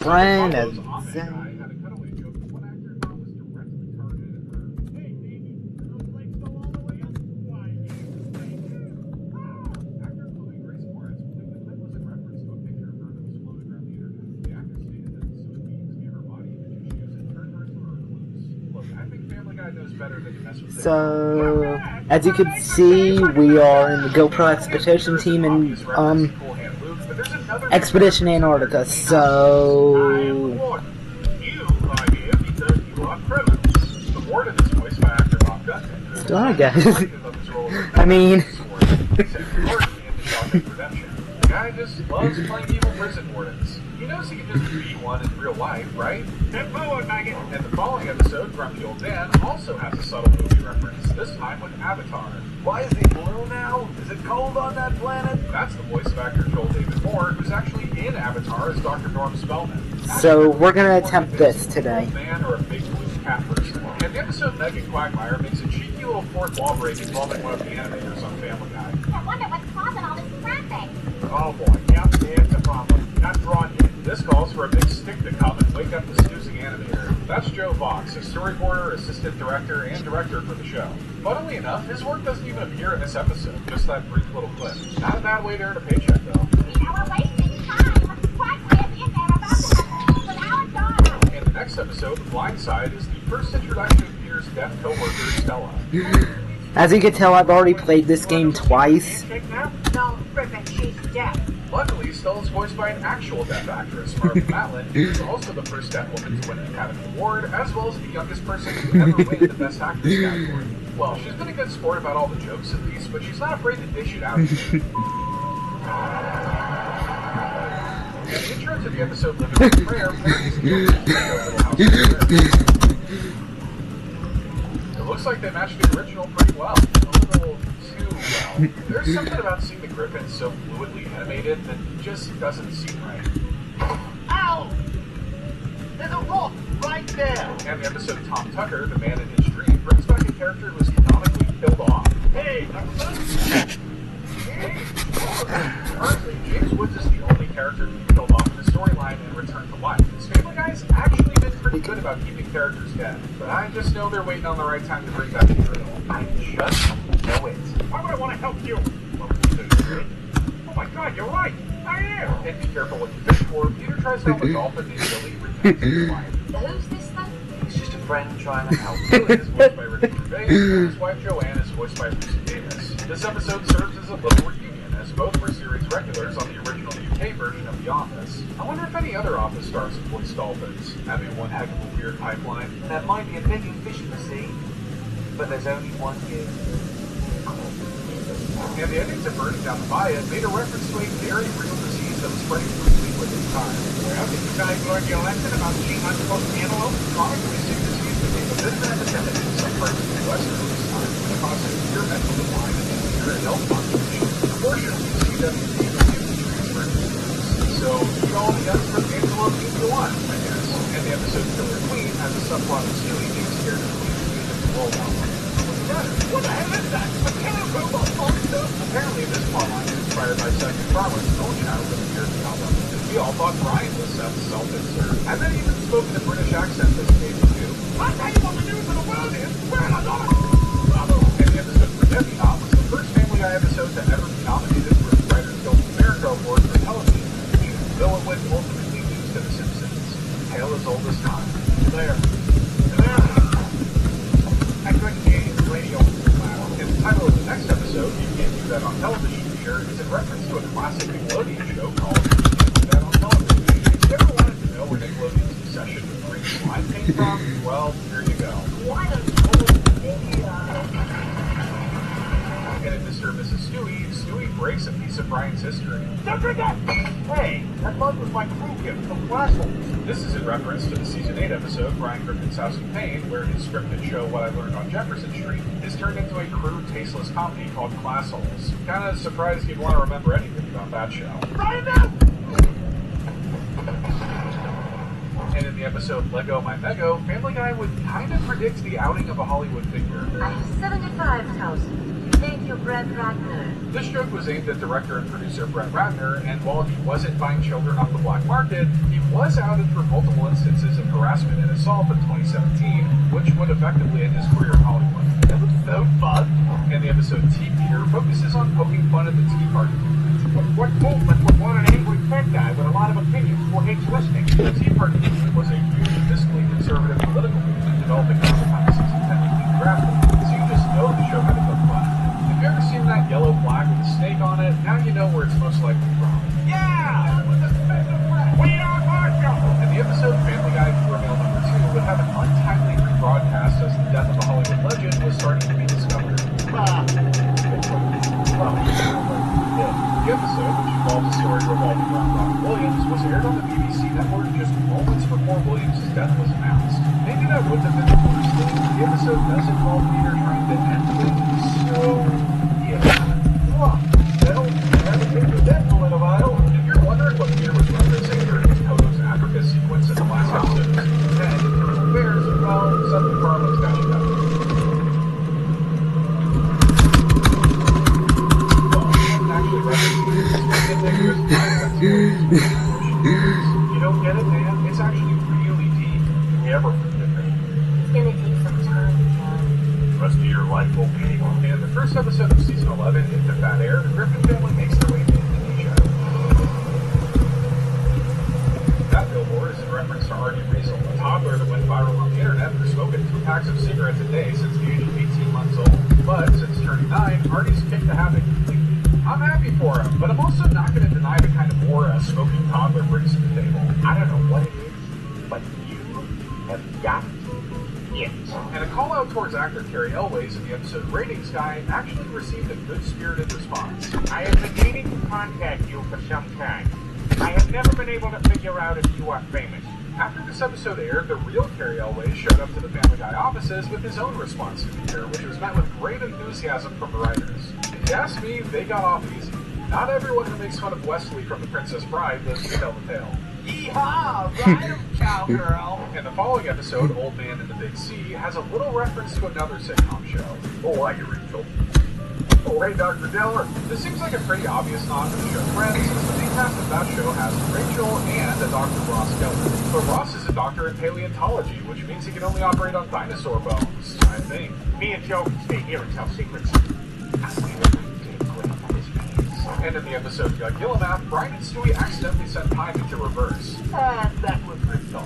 friend and so, as you can see, we are in the GoPro Expedition team in Expedition Antarctica, so still I guess. I mean the guy just loves playing evil prison wardens. He knows he can just be one in real life, right? And the following episode, Grumpy Old Dan also has a subtle movie reference, this time with Avatar. Why is he blue now? Is it cold on that planet? That's the voice of actor Joel David Moore, who's actually in Avatar as Dr. Norm Spellman. So we're gonna attempt this today. Man or a big blue cat person. And the episode Megan Quagmire makes a cheeky little fourth wall break involving one of the animators on Family Guy. I wonder what's causing all this traffic. Oh boy, yep, it's a problem. Not drawn yet. This calls for a big stick to come and wake up the snoozing animator. That's Joe Vox, a storyboarder, assistant director, and director for the show. Funnily enough, his work doesn't even appear in this episode, just that brief little clip. Not a bad way to earn a paycheck, though. Now we're wasting time. Quite clearly in there about to happen. So now it's on. In the next episode, The Blind Side is the first introduction of Peter's deaf co-worker, Stella. As you can tell, I've already played this game twice. No, Griffin, she's deaf. Luckily, Stella's voiced by an actual deaf actress, Margaret Matlin, who's also the first deaf woman to win an Academy Award, as well as the youngest person to ever win the Best Actress category. Well, she's been a good sport about all the jokes at least, but she's not afraid to dish it out. And the intro to the episode Living with Prayer parodies the Little House of Prayer. It looks like they matched the original pretty well. A little too well. There's something about seeing the Griffin so fluidly animated that just doesn't seem right. Ow! There's a rock right there! And the episode Tom Tucker, the man in his dream, brings back a character who was canonically killed off. Hey, Currently, James Woods is the only character to be killed off in the storyline and returned to life. This Family Guy's actually been pretty good about keeping characters dead, but I just know they're waiting on the right time to bring back material. I just know it. why would I want to help you? Oh my god, you're right! I am! And be careful what you fish for. Peter tries to help a dolphin named Billy reconnect his life. Who's this then? He's just a friend trying to help. Billy is voiced by Ricky Gervais, and his wife Joanne is voiced by Lucy Davis. This episode serves as a little reunion, as both were series regulars on the original UK version of The Office. I wonder if any other Office stars have voiced dolphins, having one heck of a weird pipeline. There might be a million fish in the sea, but there's only one you. And the ending to Burning Down the Bayou made a reference to a very real disease that was spreading quickly with its time. Well, did you guys learn your lesson about G-Hunt's antelope? Chronically, sick disease became a bit of an epidemic in some parts of the West at this time, causing severe mental decline and severe health population. Unfortunately, CWD refused to transfer to humans. So, eat all the guns from antelope if you want, I guess. And the episode Killer Queen has a subplot of Stewie being scared of Queen's music and roll out. What the hell is that? A killer robot monster? Apparently, this plotline is inspired by Second Farmer's own childhood fears album. We all thought Brian was Seth's self-insert, and then even spoke in a British accent this occasion too. I'll tell you what the news of the world is! We're in a lot of trouble! And the episode for Debbie Knott was the first Family Guy episode to ever be nominated for the Writers Guild of America Award for television animation, though it would ultimately lose to The Simpsons. Tale as old as time. There. I couldn't hear you. The radio was too loud. And the title of the next episode, You Can't Do That on Television Here, is in reference to a classic Nickelodeon show called You Can't Do That on Television. If you ever wanted to know where Nickelodeon's obsession with green slime came from, well, here you go. Why don't you And in Mr. and Mrs. Stewie breaks a piece of Brian's history. don't forget! Hey, that mug was my crew gift from Glassholes. This is in reference to the Season 8 episode, Brian Griffin's House of Pain, where his scripted show, What I Learned on Jefferson Street, is turned into a crude, tasteless comedy called Glassholes. Kinda surprised you'd want to remember anything about that show. Right now! And in the episode Lego My Mego, Family Guy would kind of predict the outing of a Hollywood figure. I have 75,000. Thank you, Brett Ratner. This joke was aimed at director and producer Brett Ratner, and while he wasn't buying children off the black market, he was outed for multiple instances of harassment and assault in 2017, which would effectively end his career in Hollywood. It was so fun. And the episode Tea Peter focuses on poking fun at the Tea Party movement. What movement would want an angry fat guy with a lot of opinions who hates listening? The Tea Party movement was a huge fiscally conservative political movement developing around the time of season 10 of Being Drafted, so you just know the show had to poke fun. If you ever seen that yellow flag with a snake on it, now you know where it's most likely from. Yeah! We are Marshall! And the episode Family Guy Reveal number 2 would have an untimely rebroadcast as the death of a Hollywood legend was starting to be discovered. The episode, which involves a story revolving around Robin Williams, was aired on the BBC network just moments before Williams' death was announced. Maybe that wouldn't have been the worst thing. The episode does involve Peter trying to end things, so yeah. Well, that'll take your death a little while. If you're wondering what Peter was referencing during his Toto's Africa sequence in the last episode of season 10, Bears, well, something Carlin's got you covered. You don't get it, man? It's actually really deep. You ever forget it? It's gonna take some time, John. The rest of your life will be. In the first episode of season 11, Into Fat Air, the Griffin family makes their way to Indonesia. That billboard is in reference to Artie Riesel, a toddler that went viral on the internet for smoking 2 packs of cigarettes a day since the age of 18 months old. But since turning 9, Artie's kicked the habit completely. I'm happy for him, but I'm also not going to deny the kind of aura a smoking toddler brings to the table. I don't know what it is, but you have got it. And a call out towards actor Carrie Elways in the episode Ratings Guy actually received a good-spirited response. I have been meaning to contact you for some time. I have never been able to figure out if you are famous. After this episode aired, the real Carrie Elways showed up to the Family Guy offices with his own response to Peter, which was met with great enthusiasm from the writers. If you ask me, they got off easy. Not everyone who makes fun of Wesley from The Princess Bride lives to tell the tale. Yeehaw! Ride 'em, cowgirl! And the following episode, Old Man in the Big Sea, has a little reference to another sitcom show. Oh, I Rachel. Oh, hey, Dr. Diller. This seems like a pretty obvious nod to the show Friends, since the main cast of that show has Rachel and a Dr. Ross Geller. But Ross is a doctor in paleontology, which means he can only operate on dinosaur bones, I think. Me and Joe can stay here and tell secrets. And in the episode Gillimath, Brian and Stewie accidentally sent time into reverse. That was Rachel.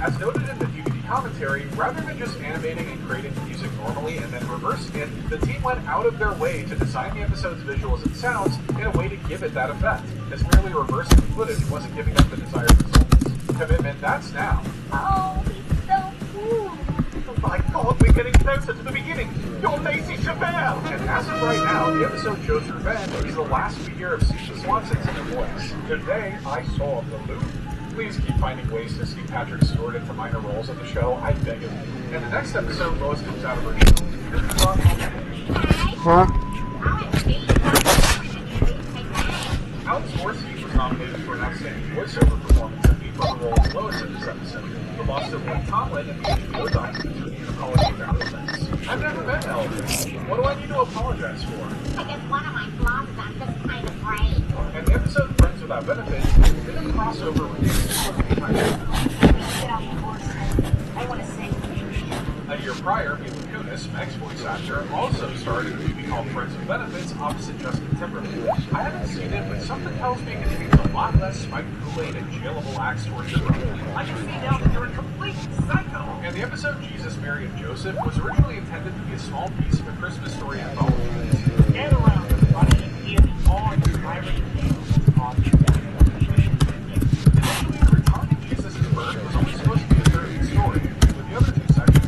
As noted in the DVD commentary, rather than just animating and creating the music normally and then reversing it, the team went out of their way to design the episode's visuals and sounds in a way to give it that effect, as merely reversing the footage wasn't giving them the desired results. Commitment, that's now. Oh, he's so cool. Oh my God, we're getting closer to the beginning. You're Lacey Chabelle. And as of right now, the episode Joe's Revenge is the last we hear of Cece Swanson's inner voice. Today, I saw the loop. Please keep finding ways to see Patrick Stewart into minor roles on the show, I beg of you. In the next episode, Lois comes out of her shell. Huh? Alex Borstein was nominated for an outstanding voiceover performance and beat for the role of Lois in this episode. The Boston Lynn Tomlin and the HBO documentary an apology for Elvis. I've never met Elvis. What do I need to apologize for? I guess one of my flaws is I'm just kind of brave. And the episode Friends Without Benefits did a crossover with the Get off the horse. I want to sing. A year prior, Mila Kunis, Meg's voice actor, also starred in a movie called Friends with Benefits opposite Justin Timberlake. I haven't seen it, but something tells me it contains a lot less spiked Kool-Aid and jailable acts towards the road. I can see now that you're a complete psycho. And the episode Jesus, Mary, and Joseph was originally intended to be a small piece of a Christmas story anthology. Get around, everybody, and hear the all-inspiring tales of Initially, the return of Jesus' birth was only supposed to be a 30th story, with the other 2 sections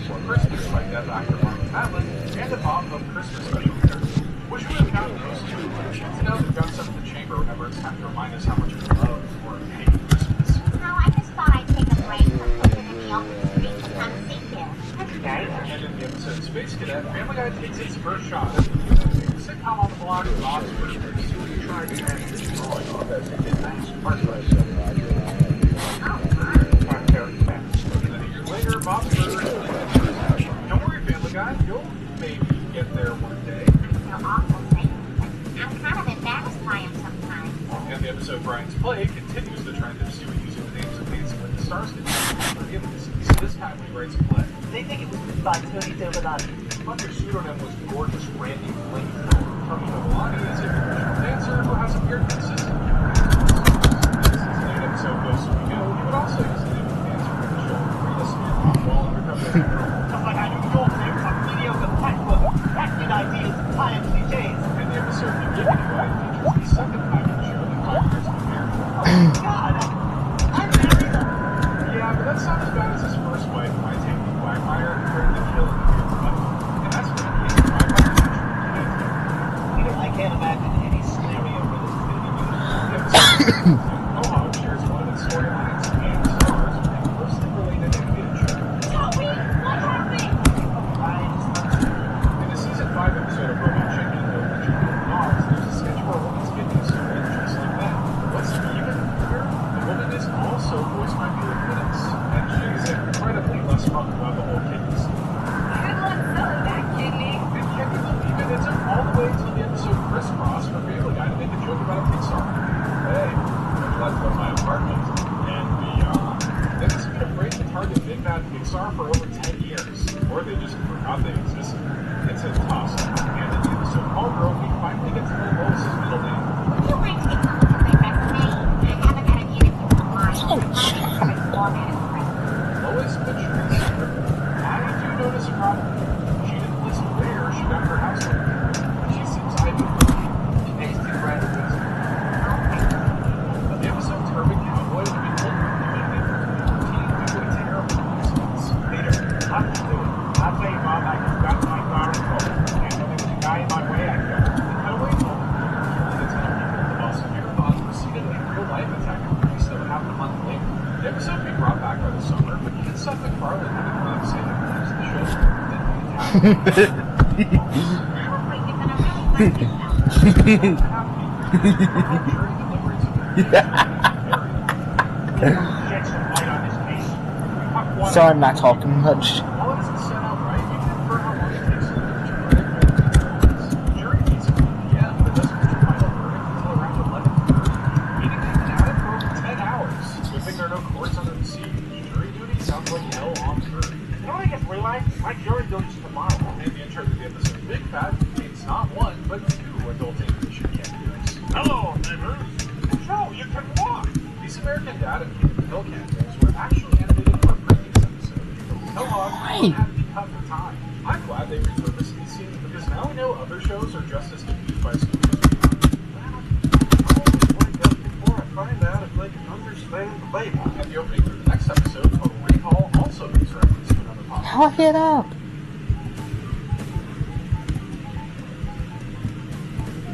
For Christmas by deaf actor Martin Matlin and a Bob Hope Christmas special character. Wish we would have gotten those 2, but it's good to know that Gun Up in the Chamber remember it's time to remind us how much we love or hate Christmas. No, I just thought I'd take a break from looking at the open street to come see you. And in the episode Space Cadet, Family Guy takes its first shot at the sitcom on the block of Oxford, Stewie tried to transition drawing off as it did nice part-time. And then a year later, Bob's Burgers. Don't worry, Family Guy, you'll maybe the episode Brian's Play continues the trend of Stewie using the names of Dancing with the Stars for aliases. This time he writes a play. They think it was written by Tony Dovolani. But their pseudonym was gorgeous Randy Flamethrower. Tony Dovolani is a professional dancer who has appeared consistently. Since the episode goes so we go, he would also use the name of the dancer for the show Rita Smith while undercover. Just like I do your thing, some mediocre patchwork of crafted ideas and tired cliches. And the episode Beginning Guide features the second time in the show that 5 years was married. God, I'm married. Yeah, but that's not as bad as his first wife, my Tanky Quagmire, who heard the kill in the money. And that's when he came to Quagmire's You know, I can't imagine any scenario where this is going to be used. Mohawk shares one of its storylines and stars with a closely related animated show. Tell me what happened. In the season 5 episode of Robot Chicken, The Adventure of Dogs, there's a sketch where a woman's getting a story just like that. What's even weirder? The woman is also voiced by Mila Kunis, and she's incredibly less fun about the whole kidney scene. Good luck selling that kidney. And can you believe it? It took all the way to the episode Crisscross for Family Guy to make a joke about a Pixar. Hey, much less about my apartment and beyond. They just been afraid to target big bad Pixar for over 10 years, or they just forgot they existed. It's a toss. And in the episode All Girl, we finally get to know Lois' middle name. Would you like to get some of my resume? I haven't had an interview in a while. I'm having a format of resume. Lois Mitchell. I do notice a problem. She didn't list where she got her house from. She seems ideal. She pays too rather reasonable. But the episode Turban Cowboy would be ultimately made for 2014 due to a terrible response. Peter, how you doing? I'll tell you, Mom, I just got my car and phone. And when there was a guy in my way, I killed him. The cutaway told the 10 people at the Boston Marathon preceded a real-life attack on police that would happen a month later. The episode would be brought back by the summer, but Kid Seth MacFarlane had to come out and say that because the show didn't be attacked. You were thinking that I'm really glad this Shed some light on this case. We talked Sorry, I'm not talking much. While it isn't set out right, you can infer how long it takes to reach a verdict. The jury meets at 1 p.m., but doesn't reach a final verdict until around 11:30, meaning they've been at it for over 10 hours. Good thing there are no courts under the sea. Jury duty sounds like hell on earth. You know what I just realized? My jury duty's tomorrow. And the intro to the episode Big Fat contains not one, but 2 adult animation cameos. Hello, neighbors. So, you can walk. These American Dad and Kid Hill cameos were actually animated for a previous episode. Kellogg had to cut for time. I'm glad they repurposed these scenes because now we know other shows are just as confused by studios. Before I find out if they can understand the baby. And the opening for the next episode, Total Recall, also makes reference to another podcast. Talk it up.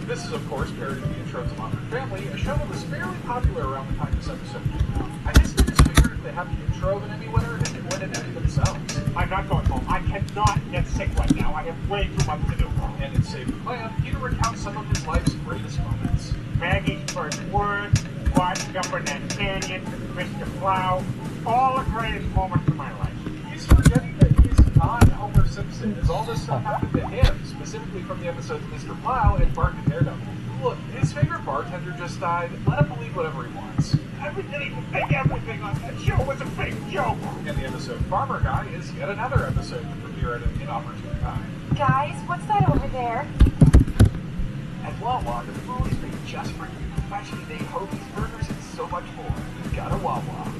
This is, of course, parodying the intro to Modern Family, a show that was fairly popular around the time this episode came out. I guess they just figured if they had the intro of an Emmy winner, they could win an Emmy themselves. I'm not going home. I cannot get sick right now. I have way too much to do. And in Save the Plan, Peter recounts some of his life's greatest moments. Maggie's first word, watching up in that canyon, Mr. Plow, all the greatest moments of my life. He's forgetting that he's not Homer Simpson, as all this stuff happened to him, specifically from the episodes Mr. Plow and Bart the Daredevil. Look, his favorite bartender just died. Let him believe whatever he wants. Everything on that show was a big joke. And the episode Farmer Guy is yet another episode to premiere at an inopportune time. Guys, what's that over there? At Wawa, the food is made just for you. Freshly made Hoagie's burgers and so much more. You've got a Wawa.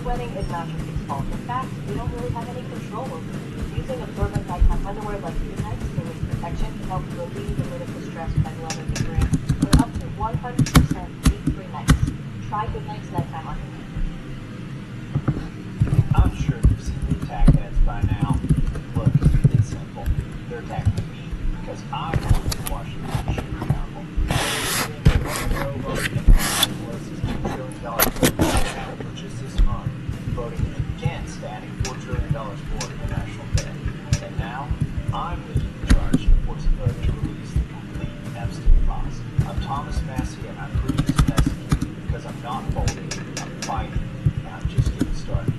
Sweating is not your kid's fault. In fact, we don't really have any control over it. Using absorbent nighttime underwear like Unite Stimulus Protection helps relieve the political stress by loving the brain for up to 100% leak-free nights. Try Good Night's nighttime underwear. I'm sure you've seen the attack ads by now. Look, it's simple. They're attacking me because I'm the one who's washing the machine accountable. Just this month, voting against adding $4 trillion more to the national debt. And now, I'm leading the charge to force a vote to release the complete Epstein files. I'm Thomas Massey, and I'm pretty executed because I'm not folding, I'm fighting, and I'm just getting started.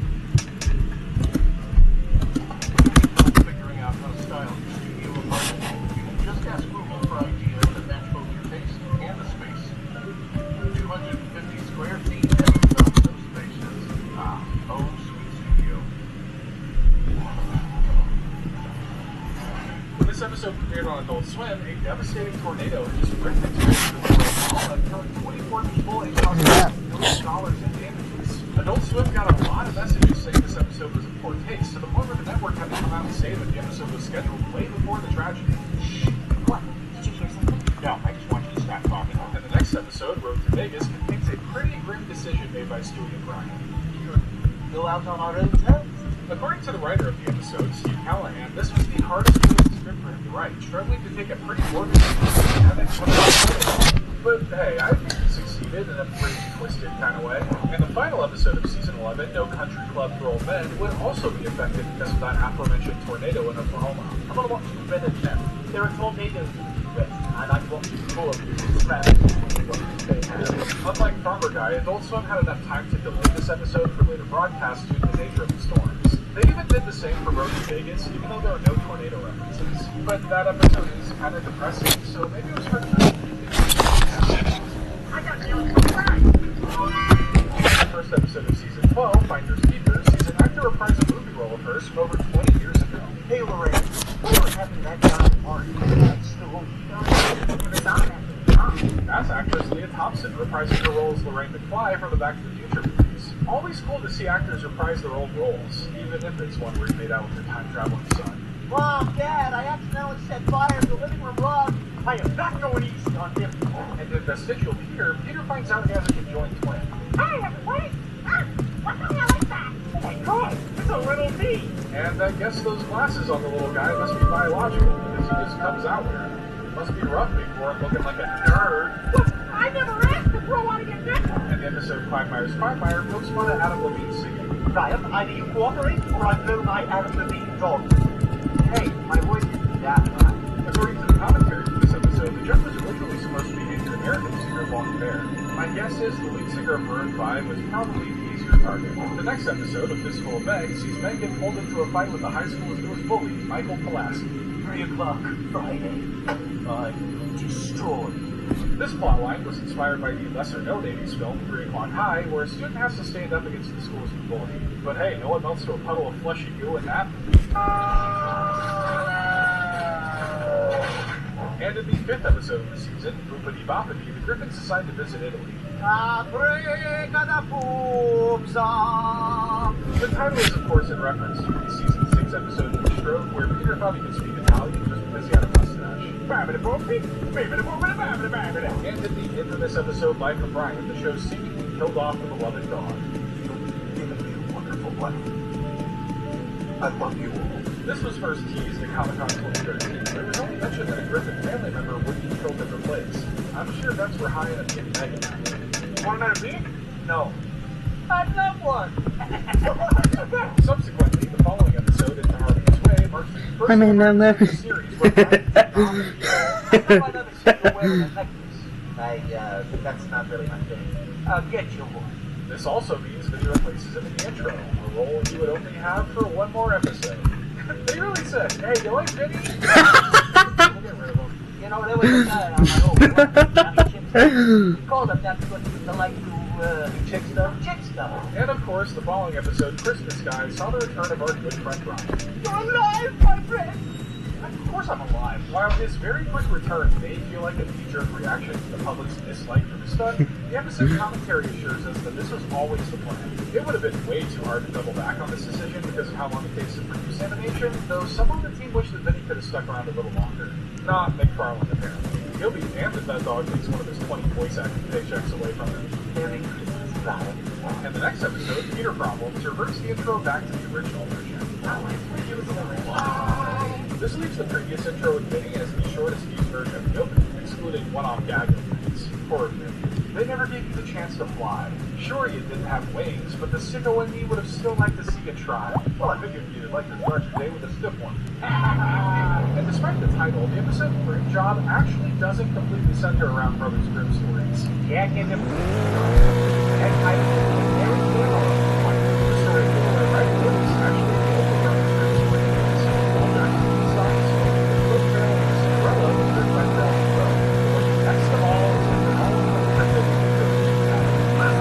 Figuring out how to style your studio apartment, you can just ask Google for ideas that match both your taste and the space. Featured on Adult Swim, a devastating tornado just ripped into the world, killing 24 people and causing $1 million in damages. Adult Swim got a lot of messages saying this episode was in poor taste, to the point where the network had to come out and say that the episode was scheduled way before the tragedy. What? Did you hear something? No, I just want you to stop talking. And the next episode, Road to Vegas, contains a pretty grim decision made by Stewie and Brian. Go out on our own terms. According to the writer of the episode, Steve Callahan, this was the hardest script for him to write, struggling to take a pretty morbid dynamic. But hey, I think he succeeded in a pretty twisted kind of way. And the final episode of season 11, No Country Club for Old Men, would also be affected because of that aforementioned tornado in Oklahoma. I'm gonna watch you better than them. There are tornadoes in the West, and I want you to more Unlike Farmer Guy, Adult Swim had enough time to delay this episode for later broadcast due to the nature of the storms. They even did the same for Road to Vegas, even though there are no tornado references. But that episode is kind of depressing, so maybe it was for I got you. the first episode of season 12, Finders Keepers, sees an actor reprise a movie role of hers from over 20 years ago. Hey, Lorraine, what happened that giant party at school? That's actress Leah Thompson reprising her role as Lorraine McFly from the Back to the Future movies. Always cool to see actors reprise their old roles, even if it's one where you made out with your time-traveling son. Mom, Dad, I accidentally set fire to the living room rug. I am not going easy on him. And in Vestigial Peter, Peter finds out he has a conjoined twin. Hey, everybody! What the hell is that? Oh my god, it's a little me! And I guess those glasses on the little guy must be biological, because he just comes out wearing them. Must be rough before I'm looking like a nerd. Look, I never asked to throw out of your neck. And the episode Quagmire's Quagmire pokes fun at Adam Levine singing. Ryan, either you cooperate or I blow my Adam Levine dog. Hey, my voice isn't that bad. According to the commentary for this episode, the joke was originally supposed to be Native American singer Long Bear. My guess is the lead singer of Maroon 5 was probably the easier target. The next episode of Fistful of Meg sees Meg get pulled into a fight with the high school's newest bully, Michael Pulaski. 3 o'clock, Friday. I'm destroyed. This plotline was inspired by the lesser-known 80s film 3 O'Clock High, where a student has to stand up against the school's bully. But hey, no one melts to a puddle of fleshy goo in that. And in the 5th episode of the season, Boopity Boppity, the Griffins decide to visit Italy. The title is, of course, in reference to the season 6 episode of The Stroke, where Peter thought he could speak Italian just because he had a mustache. And in the infamous episode Life of Brian, the show seemingly killed off the beloved dog. You're going to be a wonderful wife. I love you all. This was first teased at Comic-Con 2013, but it was only mentioned that a Griffin family member would be killed in her place. I'm sure that's where High and getting Megan. Want another beer? No. I'd love one. Subsequently, the following episode, Into Harmony's Way, marks the first I mean, no. series where Another single wearing a necklace. That's not really my thing. I'll get you one. This also means that he replaces him in the intro, a role he would only have for one more episode. They really said, hey, you like Vinny? We'll get rid of him. You know, there was a guy on my old Johnny Chips. He called up that because he was like to chick stuff. And of course, the following episode, Christmas Guy, saw the return of our good friend Ryan. You're alive, my friend! Of course I'm alive. While his very quick return may feel like a knee-jerk reaction to the public's dislike for the stunt, the episode commentary assures us that this was always the plan. It would have been way too hard to double back on this decision because of how long it takes to produce animation, though some on the team wish that Vinny could have stuck around a little longer. Not McFarlane, apparently. He'll be damned if that dog takes one of his 20 voice acting paychecks away from him. Merry Christmas, Ryan. And the next episode, Peter Problems, reverts the intro back to the original version. This leaves the previous intro with Vinny as the shortest used version of the opening, excluding one-off gag openings. Poor Vinny. They never gave you the chance to fly. Sure, you didn't have wings, but the sicko in me would have still liked to see you try. Well, I figured you'd like to start your day with a stiff one. And despite the title, the episode Grim Job actually doesn't completely center around Brothers Grimm stories. Yeah, get them. That title is very good. The story of Red Woods actually told the Brothers Grimm story. All back to the stars. Both Carol and Cinderella was written by Carol and Crow. Next of all is that they're all cryptic and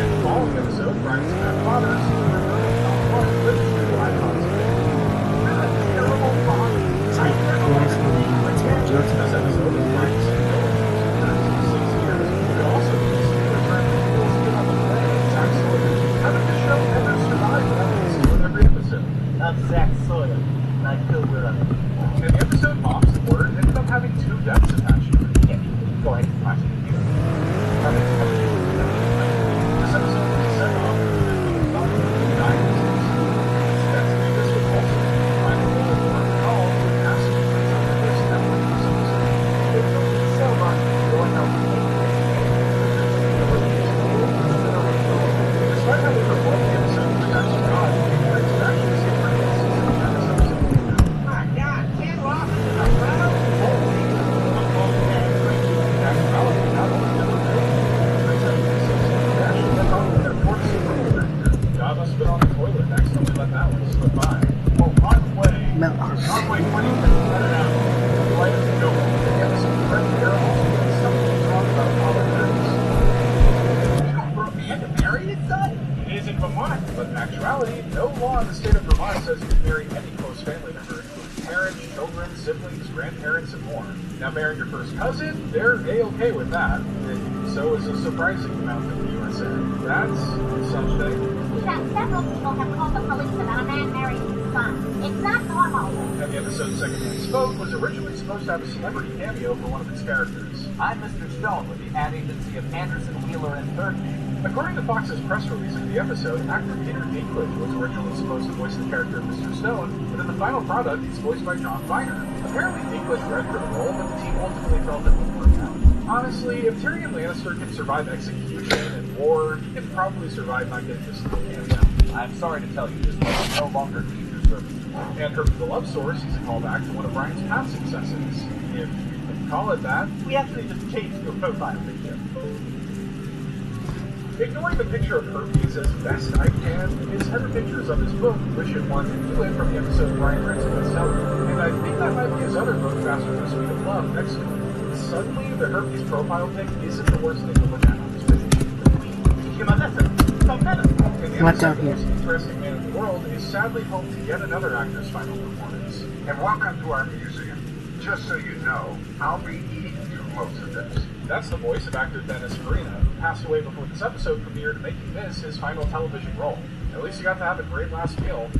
in the following episode, Brian's grandfather sees the return of Tom Clark, living through the icons of Terrible father. hell? Conway 20 has let it out. Light as a noble. The episode of Red Bear also gets something wrong about Apollo 30s. You don't Vermont had to marry his son? It is in Vermont, but in actuality, no law in the state of Vermont says you can marry any close family member, including parents, children, siblings, grandparents, and more. Now, marrying your first cousin, they're A-okay with that. And so is a surprising amount of the USA. That's something. Yeah, several people have called the police about a man marrying his son. It's not normal. And the episode's second man spoke was originally supposed to have a celebrity cameo for one of its characters. I'm Mr. Stone with the ad agency of Anderson, Wheeler, and Thirdman. According to Fox's press release of the episode, actor Peter Dinklage was originally supposed to voice the character of Mr. Stone, but in the final product, he's voiced by John Viner. Apparently, Dinklage read for the role, but the team ultimately felt it wouldn't work out. Honestly, if Tyrion Lannister can survive execution and war, he can probably survive not getting this little cameo. I'm sorry to tell you, this will no longer need your services. And from the love source, he's a callback to one of Brian's past successes. If you can call it that. We actually just changed your profile picture. Ignoring the picture of Herpes as best I can, his header pictures of his book, Wish It One and Do It from the episode Brian Rent's bestseller. And I think that might be his other book, Faster Than Sweet of Love, next to it. Suddenly, the Herpes profile pic isn't the worst thing to look at on his page. And What the down here? most interesting man in the world is sadly home to yet another actor's final performance. And welcome to our museum. Just so you know, I'll be eating through most of this. That's the voice of actor Dennis Farina, who passed away before this episode premiered, making this his final television role. At least he got to have a great last meal.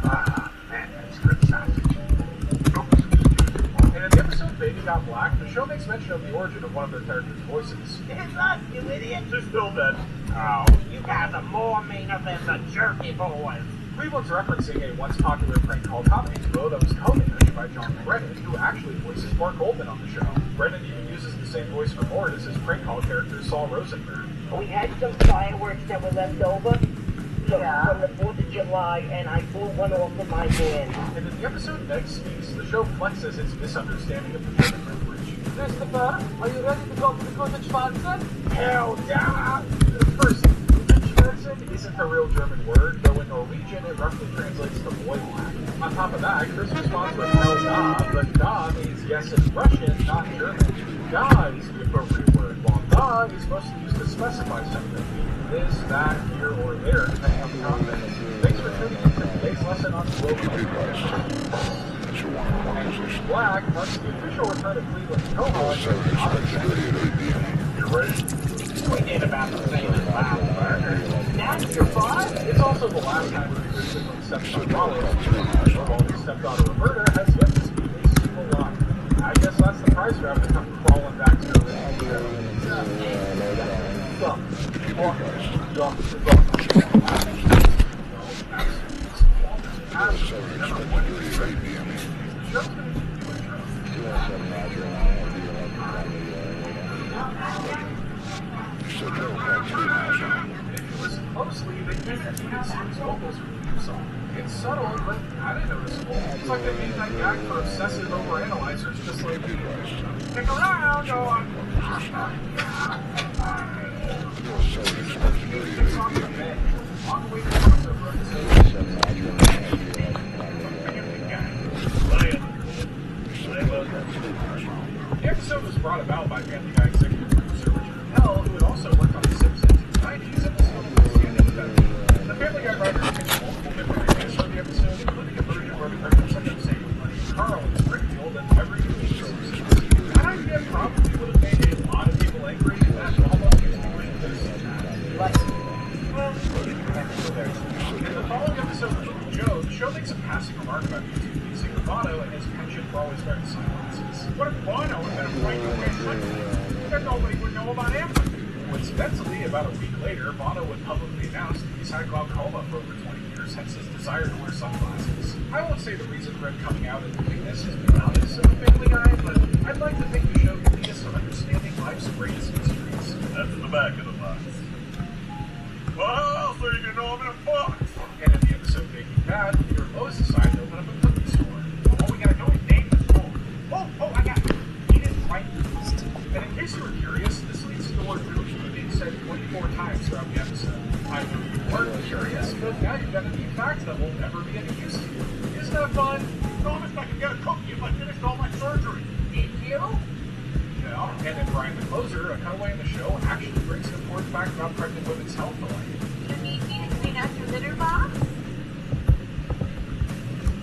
Ah, man, that's good sausage. And in the episode Baby Got Black, the show makes mention of the origin of one of their characters' voices. It's us, you idiots. They're still dead. Oh, you guys are more meaner than the jerky boys. Cleveland's referencing a once popular prank call comedy duo that was co-managed by John Brennan, who actually voices Mark Goldman on the show. Brennan even uses the same voice for Mort as his prank call character Saul Rosenberg. We had some fireworks that were left over from the 4th of July, and I blew one off of my hand. And in the episode Meg Speaks, the show flexes its misunderstanding of the German language. Christopher, are you ready to go to the cottage function? Hell yeah! First, Schmerzen isn't a real German word, though in Norwegian it roughly translates to boy black. On top of that, Chris responds with hell da, but da means yes in Russian, not German. Da is the appropriate word, while da is mostly used to specify something. This, that, here, or there, depending on the context. Thanks for tuning in for today's lesson on global communication. And Black marks the official return of Cleveland's co-host. You ready? We did about the same as last burger. That's your boss? It's also the last time we visited on stepson Wallace. While his stepdaughter Roberta has yet to speak a single line. I guess that's the price for having to come crawling back to the closely, they repeated Sue's vocals from the new song. It's subtle, but kind of noticeable. It's like they made that gag for obsessive overanalyzers, just like stick around, or on the way to the crossover episode. The episode was brought about by Family Guy executive producer Richard Appel, who had also worked on The Simpsons in the 90s and was still understanding the better. The Family Guy writer picked multiple different ideas for the episode, including a version where the characters end up saying Buddy Carl in Springfield and every new Simpsons. That idea probably would have made a lot of people angry, and that almost makes me wish to see that. In the following episode of Little Joe, the show makes a passing remark about YouTube lead singer Bono and his penchant for always wearing sunglasses. What if Bono had been afraid to wear sunglasses? Then nobody would know about him. Coincidentally, about a week later, Bono would publicly announce that he's had glaucoma for over 20 years, hence his desire to wear sunglasses. I won't say the reason for him coming out and doing this is because of Family Guy, but I'd like to think the show could lead us to understanding life's greatest mysteries. That's in the back of the box. Well, so you can know I'm in a box! And in the episode Baking Bad, Peter Lois decided to open up a cookie store. All we gotta do is name the store. Oh, I got it. He didn't write it. And in case you were curious, this leads to the word cookie being said 24 times throughout the episode. I knew you weren't curious, but now you've got a new fact that will never be any use to you. Isn't that fun? Promised I could get a cookie if I finished all my surgery. Eat you? Yeah, and then Brian the Closer, a cutaway in the show, actually brings an important fact about pregnant women's health to light. You need me to clean out your litter box?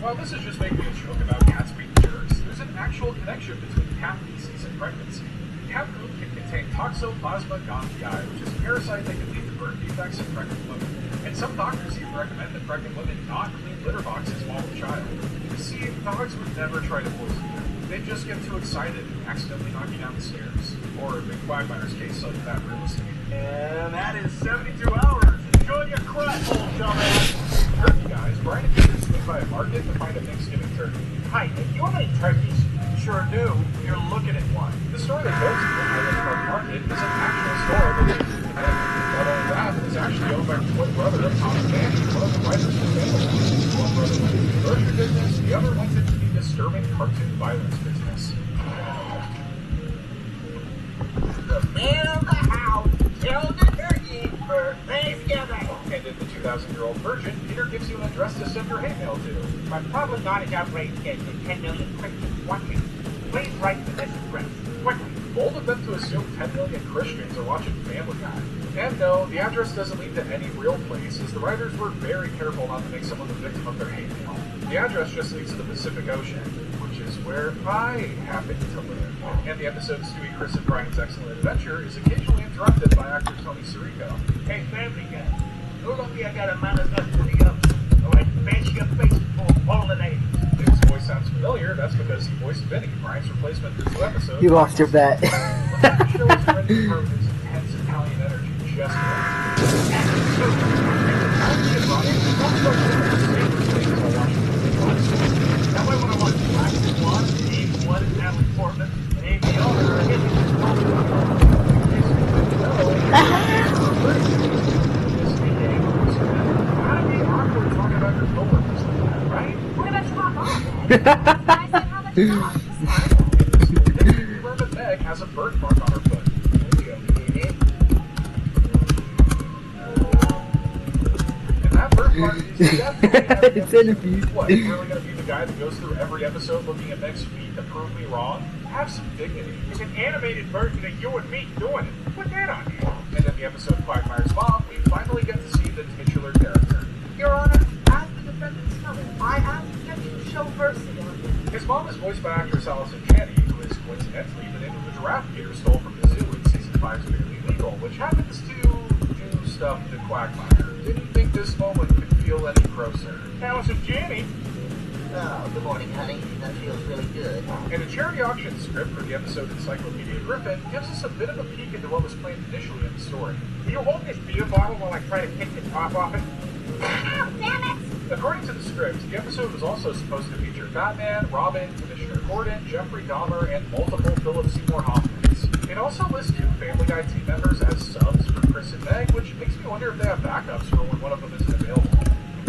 While this is just making a joke about cats being jerks, there's an actual connection between cat feces and pregnancy. Cat poop can contain Toxoplasma gondii, which is a parasite that can lead to birth defects in pregnant women. And some doctors even recommend that pregnant women not clean litter boxes while with child. You see, dogs would never try to poison you. They'd just get too excited and accidentally knock you down the stairs. Or, in Quagmire's case, like that real estate. And that is 72 hours. Enjoy your crap, old dumbass. Turkey guys, Brian and Peter swing by a market to find a Thanksgiving turkey. Hi, do you have any turkeys? Sure do. You're looking at one. The store that goes to the Highland Park Market is an actual store that they use in Not only that, it's actually owned by the twin brother of Tom and Danny, one of the writers of the family. One brother went into the grocery business, the other went into the disturbing cartoon violence business. The man of the house killed the turkey for Thanksgiving. And in the 2,000-year-old version, Peter gives you an address to send your hate mail to. I'm probably not as outraged as the 10 million Christians watching. Please write to this address, quickly. Bold of them to assume 10 million Christians are watching Family Guy. And no, the address doesn't lead to any real place, as the writers were very careful not to make someone the victim of their hate mail. The address just leads to the Pacific Ocean, which is where I happen to live. And the episode Stewie, Chris, and Brian's Excellent Adventure is occasionally interrupted by actor Tony Sirico. Hey, Family Guy, how long you got a manifest to the up? Or I bash your face for pollinators. If his voice sounds familiar, that's because he voiced Vinny, Brian's replacement for 2 episodes. You lost your bet. The show is ready to throw his intense Italian energy just right. Now I want to watch Black Swan, Eve 1, and Natalie Portman, and Amy Elder are hitting this How do you awkward talking about your coworkers like that, right? What about your mom? I said how much you want. Remember Meg has a birthmark on her foot. And that birthmark is definitely It's in a few. What, you're really going to be the guy that goes through every episode looking at Meg's feet to prove me wrong? Have some dignity. It's an animated version of you and me doing it. Put that on you. And in the episode Quagmire's Mom, we finally get to see the titular character. Your Honor, as the defendant's cousin, I ask that you show mercy on him. His mom is voiced by actress Allison Janney, who is coincidentally the name of the giraffe Peter stole from the zoo in season 5's Barely Legal, which happens to do stuff to Quagmire. Didn't think this moment could feel any grosser. Allison Janney. Oh, good morning, honey. That feels really good. And a charity auction script for the episode Encyclopedia Griffin gives us a bit of a peek into what was planned initially in the story. Will you hold this beer bottle while I try to kick the top off it? Ow, damn it! According to the script, the episode was also supposed to feature Batman, Robin, Commissioner Gordon, Jeffrey Dahmer, and multiple Philip Seymour Hoffmans. It also lists 2 Family Guy team members as subs for Chris and Meg, which makes me wonder if they have backups for when one of them isn't available.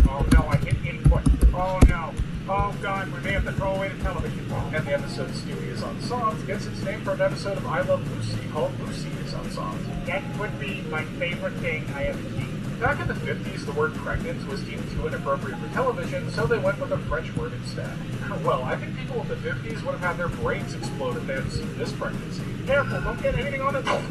Oh no, I hit input. Oh no. Oh god, we may have to throw away the television. And the episode Stewie is Unsought gets its name from an episode of I Love Lucy called Lucy is Unsought. That would be my favorite thing I ever seen. Back in the 50s, the word pregnant was deemed too inappropriate for television, so they went with a French word instead. Well, I think people of the 50s would have had their brains explode if they had seen this pregnancy. Careful, don't get anything on the top.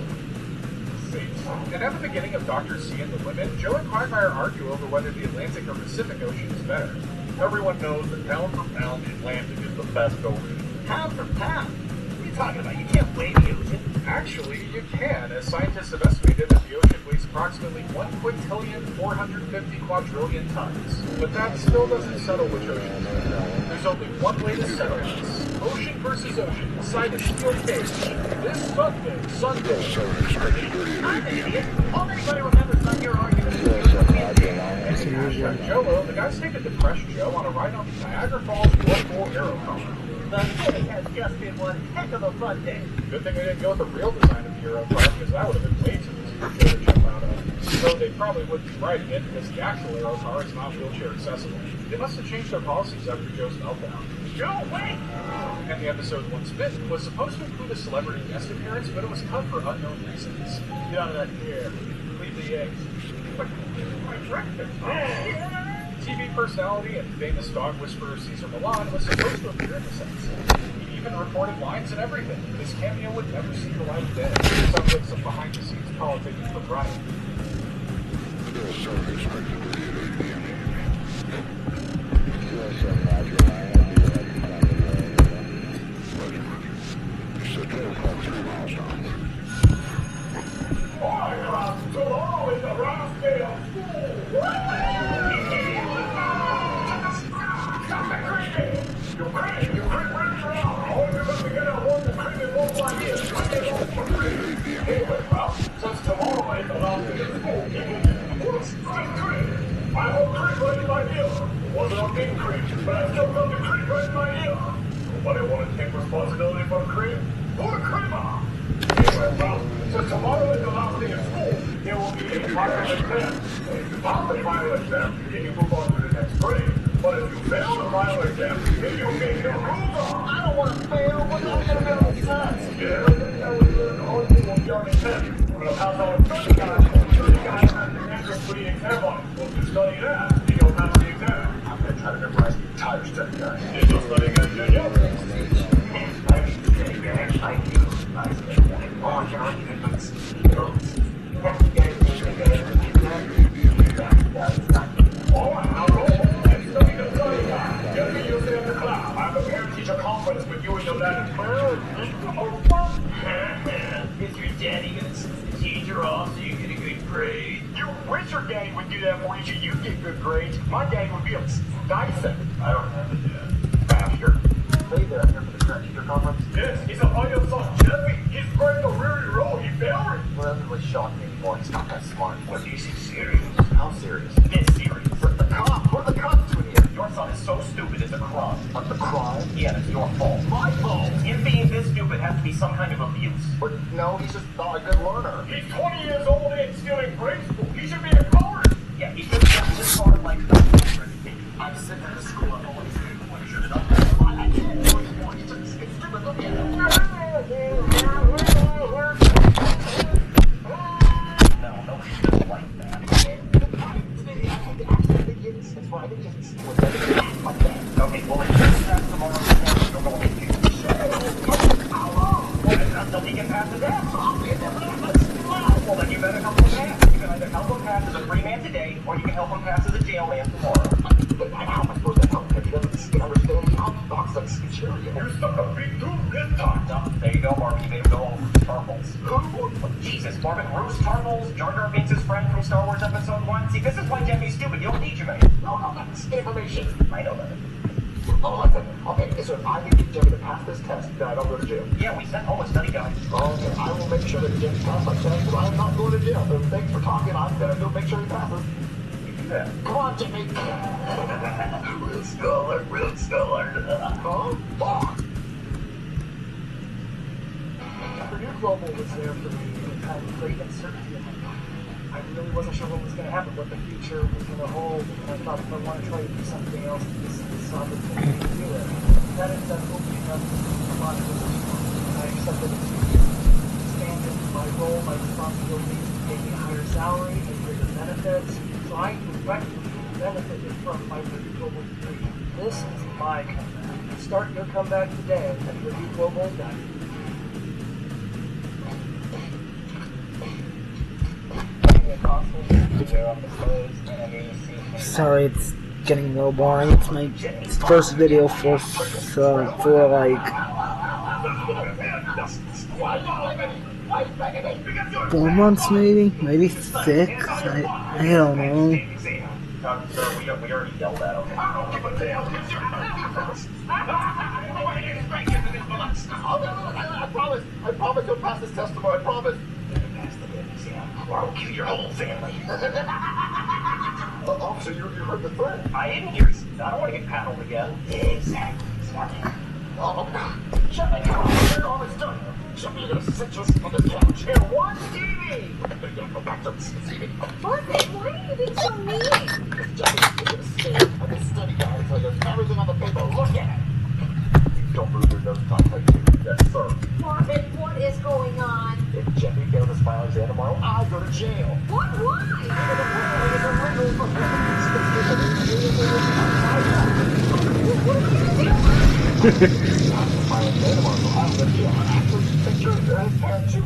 And at the beginning of Dr. C and the Women, Joe and Quagmire argue over whether the Atlantic or Pacific Ocean is better. Everyone knows that pound for pound, the Atlantic is the best ocean. Pound for pound. What are you talking about? You can't weigh the ocean. Actually, you can, as scientists have estimated that the ocean weighs approximately 1,450 quadrillion tons. But that still doesn't settle which ocean is better. There's only one way to settle this. Ocean versus ocean, inside a steel cage. This Sunday. I'm an idiot. All anybody remembers from your argument is Hashtag Jolo, the guys take a depressed Joe on a ride on the Niagara Falls Blood Bowl Aero car. The day has just been one heck of a fun day. Good thing we didn't go with the real design of the Euro car, because that would have been way too easy for Joe to jump out of. Though they probably wouldn't be writing it because the actual aero car is not wheelchair accessible. They must have changed their policies after Joe's meltdown. Joe, wait! And the episode Once Bitten was supposed to include a celebrity guest appearance, but it was cut for unknown reasons. Get out of that chair. Leave the eggs. My breakfast. TV personality and famous dog whisperer Cesar Millan was supposed to appear in this episode. He even recorded lines and everything. His cameo would never see the light of day. Sounds like some behind-the-scenes politicking for Brian. Tomorrow is the last day of since tomorrow ain't the last day of school, I will creep right in my ear. Wasn't a big creep, but I still got the creep right in my ear. Nobody want to take responsibility for the creep? Who the creeper? Anyway, well, since tomorrow is the last day of school, there will be a final exam. If you pass the final exam, then you move on to the next grade. But if you fail the final exam, then you get your rules on. I don't want to fail, but I'm going to be on the test. Yeah, that was the only thing we'll be on the test. We're going to pass all the 30 guys have the entrance for the exam on it. We'll just study that, and you'll pass the exam. I'm going to try to memorize the entire study guide. And you'll study again, conference with you and your dad. Is your daddy going to send the teacher off so you get a good grade? You wish your daddy would do that for you so you get good grades. My daddy would be a Dyson. I don't have a dad. Bastard. Hey there, here for the parent teacher conference? Yes, he's a audio son Jeffy. He's playing a weary role. He failed it. Well, that really shocked me anymore. He's not that smart. What, is he serious? How serious? It's serious. But the cop, what are the cops doing here? Your son is so stupid it's a crime. But the crime? Yeah, it's your fault. My fault? Him being this stupid has to be some kind of abuse. But no, he's just not a good learner. He's 20 years old and still in grade school. He should be a card. Yeah, he should have this card like that. I'm sick of the school. I've always been one should have done that. I can't do it anymore. It's stupid. Look at him. No, he doesn't like that. It's fine. Okay, well, if that's tomorrow, you're going to do until he gets past the test. Well, then you better help him pass. You can either help him pass as a free man today, or you can help him pass as a jail man tomorrow. How am I supposed to help him? He doesn't understand the box like Centurion. You're stuck a big dude this time. No, there you go, Marvin. You made him go over Tarbles. Who? Jesus, Marvin. Bruce Tarbles, Jar Jar Binks' friend from Star Wars Episode 1. See, this is why Jeffy's stupid. You don't need you, man. No, that's information. I know that. Oh, listen. Okay, so if I can get Jeffy to pass this test, then I don't go to jail. Yeah, we sent home a study guide. Okay, I will make sure that Jeffy passes my test, but I'm not going to jail. So thanks for talking. I'm going to go make sure he passes. Yeah. Come on, Jimmy. Real scholar. Huh? Oh. Purdue Global was there for me in a time of great uncertainty in my life. I really wasn't sure what was going to happen, what the future was going to hold. And I thought if I want to try to do something else, this opportunity to do it. That ended up opening up a lot of doors. I accepted it to expand my role, my responsibilities, taking a higher salary and greater benefits. So I directly benefited from my Purdue Global degree. This is my comeback. Start your comeback today at PurdueGlobal.com. Sorry, it's getting a little boring. It's my first video for like 4 months, maybe 6. I don't know. Sir, we already yelled at him. I promise you'll pass this test tomorrow. I promise. Or I will kill your whole family. Officer, you heard the threat. I didn't hear it. I don't want to get paddled again. Exactly. Smart. Oh, shut my mouth. All it's done. Jeffy, you're gonna sit just on the couch and watch TV. You're gonna go back to the TV. Marvin, why are you being so mean? Jeffy, you're gonna stare at the study guide until there's everything on the paper. Look at it. Don't move your nose top like you. Yes, sir. Marvin, what is going on? If Jeffy fails his final exam tomorrow, I go to jail. What? Why?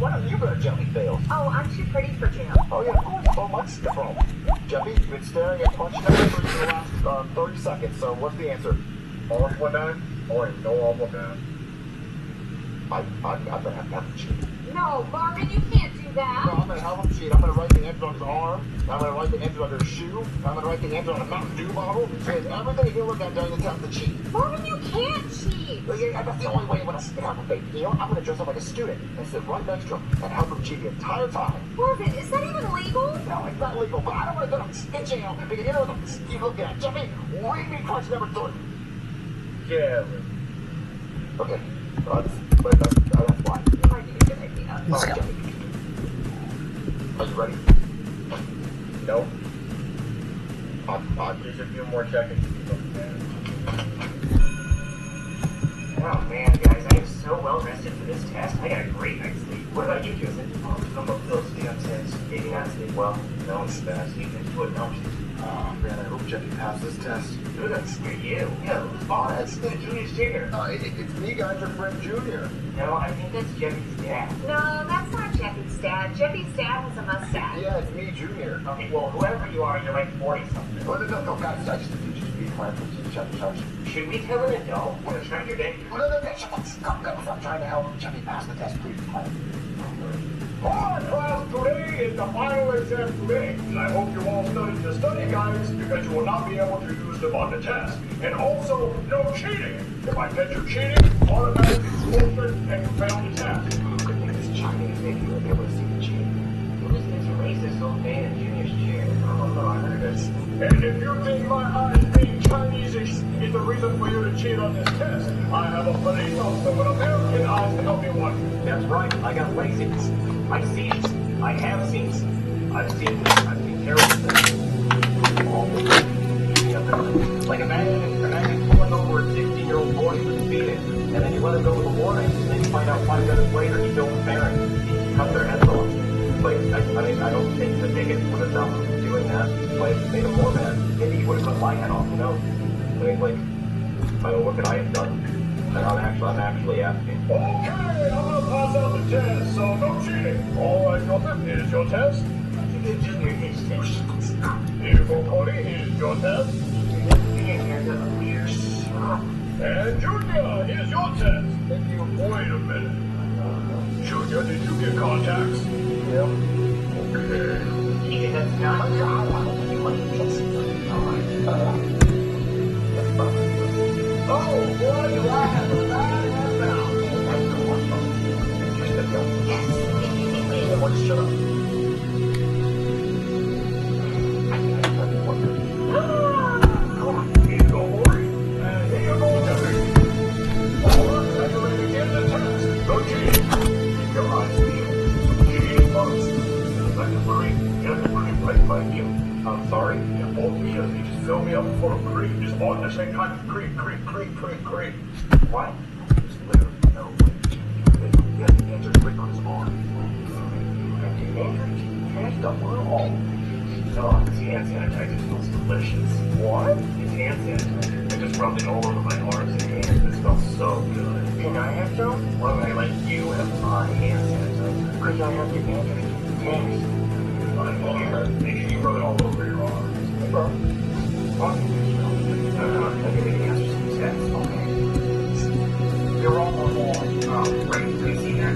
Why don't you go to jail? He fails. Oh, I'm too pretty for jail. Oh yeah, cool. Oh, much different. Jeffy, you've been staring at punch numbers for the last 30 seconds. So what's the answer? All for that? Or no all for that? I'm gonna have to cheat. No, Marvin, you can't do No, that. I'm gonna have him cheat. I'm gonna write the answer on his arm. I'm gonna write the answer on his shoe. I'm gonna write the answer on a Mountain Dew bottle. So he has everything he'll look at during the test to cheat. Marvin, you can't cheat. Well, yeah, that's the only way I'm gonna have him fake. You know, I'm gonna dress up like a student and sit right next to him and help him cheat the entire time. Marvin, is that even legal? No, it's not legal, but I don't want to go to jail because you know what you look at. Jeffy, read me punch number 3. Yeah. Okay, that's why. It might be a good idea. Let's go. Are you ready? No. I'm There's a few more seconds. Oh man, guys, I am so well rested for this test. I got a great night's sleep. What about you, Joseph? I'm up those damn tests. Maybe not sleep well. No, it's bad. You can put no. Oh man, I hope Jeffy passed this test. Who doesn't scare you? Yeah, who's boss? It's Junior's junior. It's me, guys, your friend Junior. No, I think that's Jeffy's dad. No, that's not Jeffy's dad. Jeffy's dad has a mustache. Yeah, it's me, Junior. Okay, well, whoever you are, you're like 40-something. No, guys, I just need you to be quiet for Jeffy. Should we tell an adult? We're trying your day. No, stop. I'm trying to help Jeffy pass the test, please. Quiet. Alright, class, today is the final exam today. And I hope you all studied the study guides because you will not be able to use them on the test. And also, no cheating. If I catch you cheating, automatically expulsion and you fail the test. Good thing this Chinese maybe you'll be able to see the cheating. Who's this racist old man in Junior's chair? Oh, no, I heard this. And if you think my eyes being Chinese is the reason for you to cheat on this test, I have a police officer with American eyes to help me watch. That's right, I got laziness. I've seen it. I have seen it. I've seen terrible things. All the time. Like imagine pulling over a 16-year-old boy with a speed it, and then you let him go with a warning, and then you find out 5 minutes later he's still parent. He cut their heads off. Like, I don't think the bigot would have done doing that. Like, made him more mad. Maybe he would have cut my head off, you know? I mean, like, I don't know what could I have done. I'm actually asking. Okay, I'm gonna pass out the test, so no cheating. Alright, Joseph, here's your test. Junior is test. Beautiful Cody, here's your test. And Junior, here's your test. Thank you. Wait a minute. Junior, did you get contacts? Yeah. Okay. Yeah, that's not I want to be like this. Alright. Oh, boy, you have a bad now. Everyone shut up. Here you go, boy. And here you go, Jeffy. Alright, now you're ready to get the test. No cheating. Keep your eyes peeled. Cheating first. Like a creep. Get the creep right by you. I'm sorry? Yeah, both of you just fill me up full of creep. Just all at the same time. Creep. What? There's literally no way. Yeah, the answer's written on his arm. Don't worry all. Oh, this hand sanitizer smells delicious. What? It's hand sanitizer. I just rubbed it all over my arms and hands. It smells so good. Can I have some? Why would I let you have my hand sanitizer? Because I have your answer. Thanks. Make sure you rub it all over your arms. Bro. I'm gonna answer some tests. Okay. You're all on one. Oh, great. Please see that.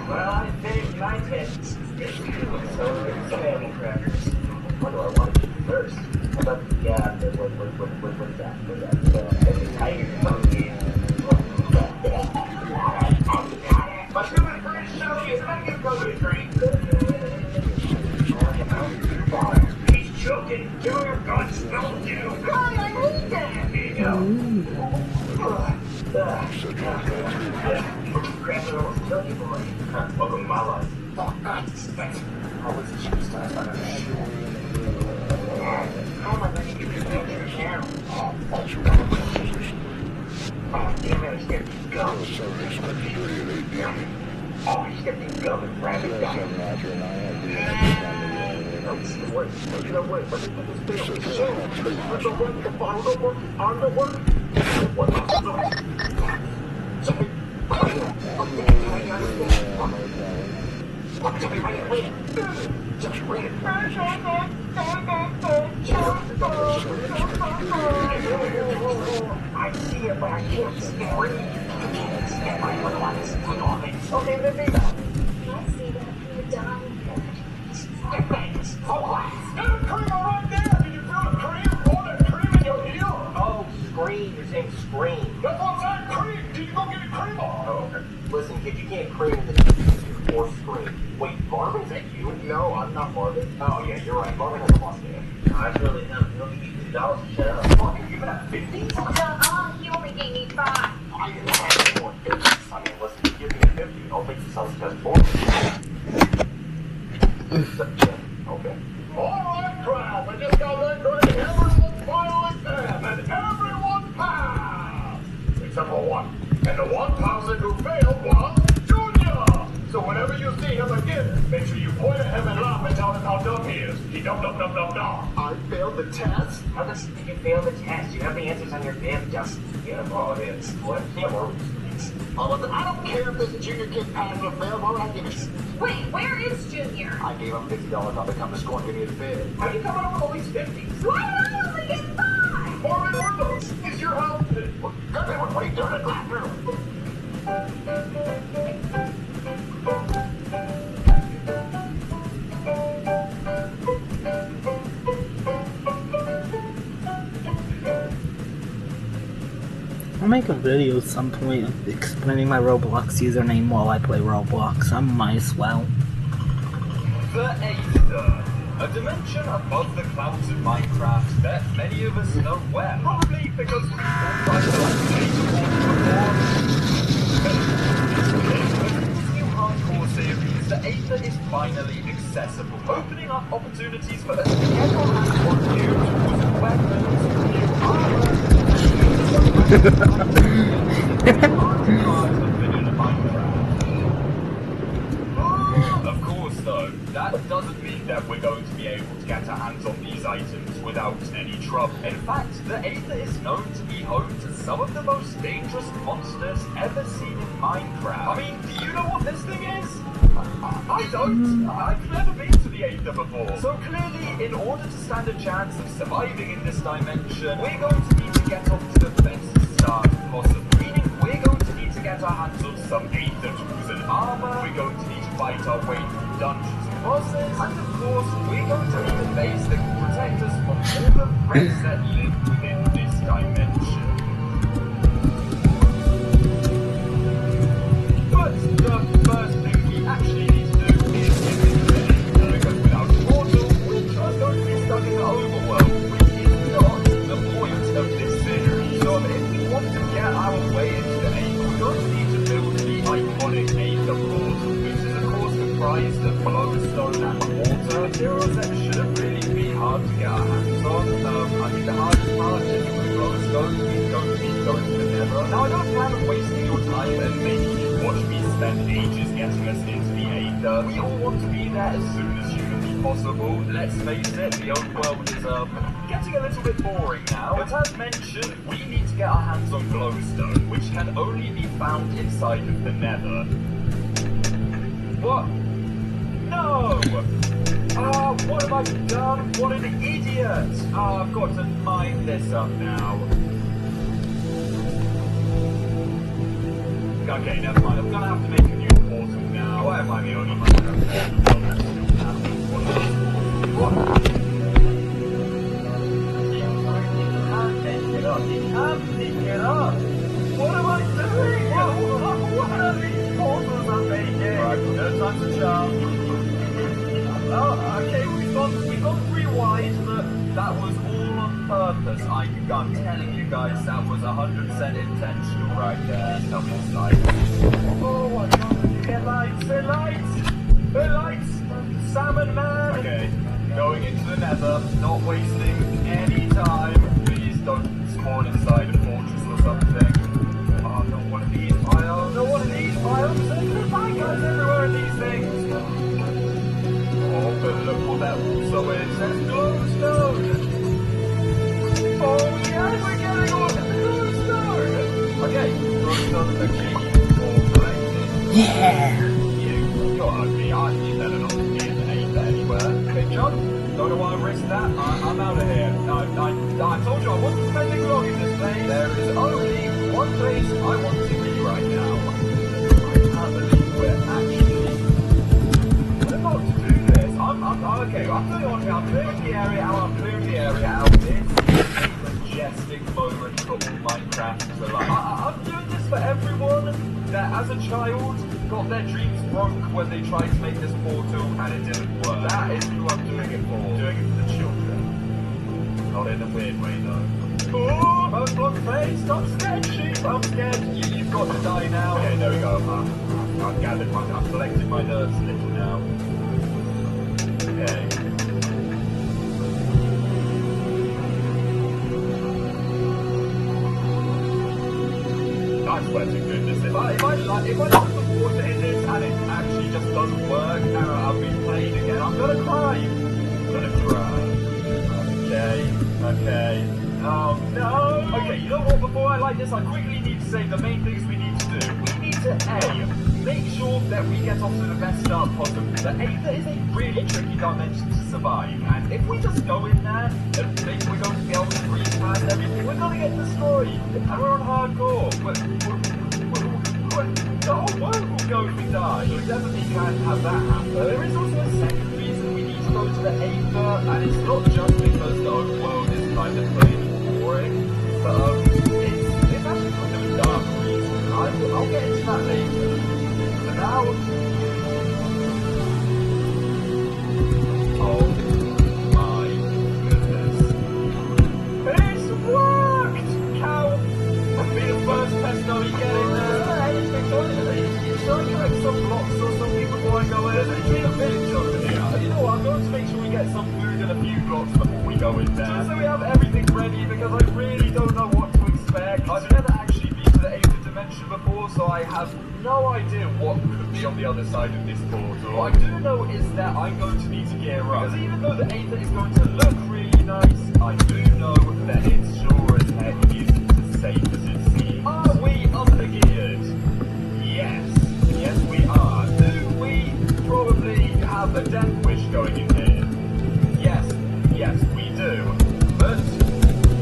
Well, I finished my tests. So it's family crackers. What do I want to do first? But yeah, what's that? The tiger monkey. My stupid friend Shelly is not going to go to the train. now. Crashing almost killed you, boy. Welcome to my life. Thanks. Always a cheap style. How am I going to get this picture now? Oh, damn it, I stepped in gum. Oh, I stepped in gum and grabbed it down. No, this is the worst. No way. Let me put this thing on the show. The work, the bottle don't work, the arm don't work. What the fuck? Sorry. I see it, but I can't see it. Okay, baby. I see that you're dying. There's cream right there! Did you feel the cream? All that cream in your heel? Oh, Scream. You're saying Scream. That's what I'm saying, cream! Did you go get a cream on? Oh, okay. Listen, kid, you can't cream in the or Scream. Wait, Marvin's that you? No, I'm not Marvin. Oh, yeah, you're right. Marvin has a mustache. No, that's really him. He'll give you $2 to shut up. Fuck, you're gonna have 50? He only gave me 5. I didn't have more 50. I mean, listen, you give me a 50. Don't make yourself just for me. Okay. Alright, crowd, we just got that great everyone's final exam, and everyone passed! Except for one. And the one person who failed was Junior! So whenever you see him again, make sure you point at him and laugh and tell him how dumb he is. He dumb. I failed the test? How did you fail the test? You have the answers on your damn desk. Yeah, well, it is. What? Yeah, well, Oh, listen, I don't care if this junior kid passed or failed. Why would I give it? Wait, where is Junior? I gave him $50 on to come to school and give me his bid. How do you come up with all these 50s? Why did I only get 5? Marvin, where those? Is your house? Good man, what are you doing in the classroom? I'll make a video at some point of explaining my Roblox username while I play Roblox. I might as well. The Aether, a dimension above the clouds of Minecraft that many of us know well. Probably because we've all tried to play this new hardcore series, the Aether is finally accessible, opening up opportunities for us to get our hands on new tools and weapons, new armor, Of course, though, that doesn't mean that we're going to be able to get our hands on these items without any trouble. In fact, the Aether is known to be home to some of the most dangerous monsters ever seen in Minecraft. I mean, do you know what this thing is? I don't. I've never been to the Aether before. So clearly, in order to stand a chance of surviving in this dimension, we're going to need to get onto the best start possible. Meaning, we're going to need to get our hands on some Aether tools and armor. We're going to need to fight our way through dungeons and bosses. And of course, we're going to need a base that can protect us from all the threats that live within this dimension. But the first thing we actually need to do is get into the Aether, because without a portal, we're just going to be stuck in the overworld, which is not the point of this series. So if we want to get our way into the Aether, we're going to need to build the iconic Aether portal, which is of course comprised of glowstone and water materials that shouldn't really be hard to get our hands on. I think the hardest part is the glowstone is going to be going to the Nether. Now I don't plan on wasting your time and making you watch me spend ages getting us into the Aether. We all want to be there as soon as humanly possible. Let's face it, the old world is getting a little bit boring now. But as mentioned, we need to get our hands on glowstone, which can only be found inside of the Nether. What? No! What have I done? What an idiot! I've got to mine this up now. Okay, never mind. I'm gonna have to make a new portal now. Why am I the only one who has What am I doing? What are these portals I'm making? Right, no time to charm. Oh, okay, we've gone 3 wide, but that was all on purpose. I'm telling you guys, that was 100% intentional right there. Tell me it's like, oh my god, headlights, headlights, headlights, salmon man. Okay, going into the nether, not wasting any time. Please don't spawn inside a fortress or something. Oh, not one of these biomes, not one of these biomes. There's bad guys everywhere in these things. Oh, but look what that also is. It says glowstone. Oh yes, we're getting on to the glowstone. Okay, glowstone achieved or collected. Yeah! You're ugly, aren't you? Better not be in the name anywhere. Okay, John, don't want to risk that. I'm out of here. I told you I wasn't spending long in this place. There is only one place I want to be right now. I can't believe we're actually about to do this. Okay, I'm going on here. I'm clearing the area out. I'm clearing the area out. This is a majestic moment for all Minecraft. So like, I'm doing this for everyone that as a child got their dreams broke when they tried to make this portal and it didn't work. That is who I'm doing it for. I'm doing it for the children. Not in a weird way though. Oh, first block face. Stop scared, sheep. I'm scared. You've got to die now. Okay, there we go. I've gathered I've collected my nerves a little now. Okay. I swear to goodness, if I put the water in this and it actually just doesn't work and I'll be playing again, I'm gonna cry. I'm gonna cry. Okay. Oh no! Okay, you know what, before I like this, I quickly need to say the main things we need to do. We need to A, make sure that we get off to the best start possible. The Aether is a really tricky dimension to survive, and if we just go in there and think we're going to be able to breeze past everything, we're going to get destroyed, and we're on hardcore. The whole world will go if we die. We definitely can't have that happen. There is also a second reason we need to go to the Aether, and it's not just because the open world is kind of plain and boring, but it's actually kind of a dark reason. I'll get into that later. For now, oh my goodness. It's worked! Cow! I'll be the first test of you get in there. Should I collect some blocks or something before I go in? There's actually a village over here. You know what, I'm going to make sure we get some food and a few blocks before we go in there. Just so we have everything ready, because I really don't know what to expect. I've never actually been to the Aether dimension before, so I have no idea what could be on the other side of this portal. What I do know is that I'm going to need to gear up. Because even though the Aether is going to look really nice, I do know that it's sure as heck isn't as safe as it seems. Are we undergeared? Yes. Yes, we are. Do we probably have a death wish going in here? Yes, we do. But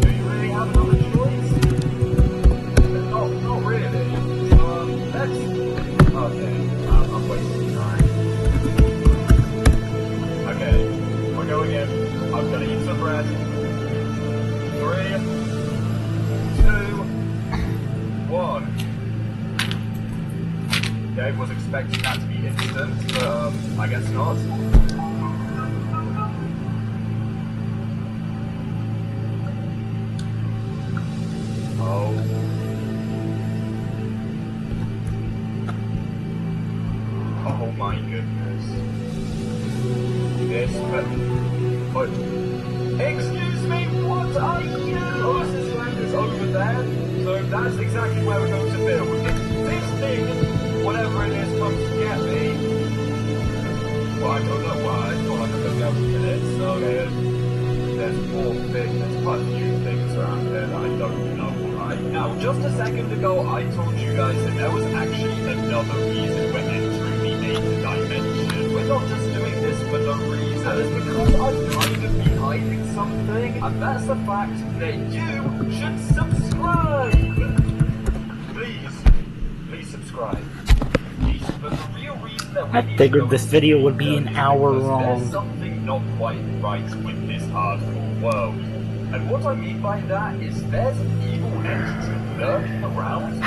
do you really have another choice? Not really. So, let's... Okay, I'm wasting time. Okay, we're going in. I'm gonna eat some bread. 3, 2, 1. Okay, was expecting that to be instant, but I guess not. Oh my goodness. This, but excuse me, what are you? Oh, this land is over there, so that's exactly where we're going to build. If this thing, whatever it is, comes to get me, well, I don't know why, I feel like I'm going to be able to get it, so there's more things, there's quite a few things around here that I don't know right now. Just a second ago, I told you guys that there was actually another reason we're entering the Aether dimension. We're not just doing this for no reason. And it's because I'm kind of be hiding something, and that's the fact that you should subscribe! Please subscribe. But the real reason that I figured this video would be an hour long. There's something not quite right with this hardcore world. And what I mean by that is there's an evil entity lurking around. I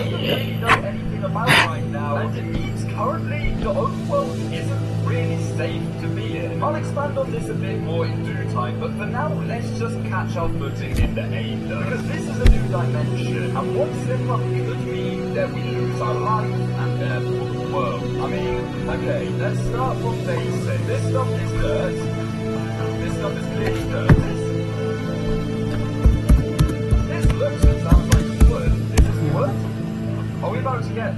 don't really know anything about right now. And it means currently the overworld isn't real. really safe to be in. I'll expand on this a bit more in due time, but for now, let's just catch our footing in the Aether. Because this is a new dimension, and one slip up could mean that we lose our life and therefore the world. I mean, okay, let's start from basic. This stuff is dirt. This stuff is clearly dirt. This looks and sounds like wood. Is this wood? Are we about to get...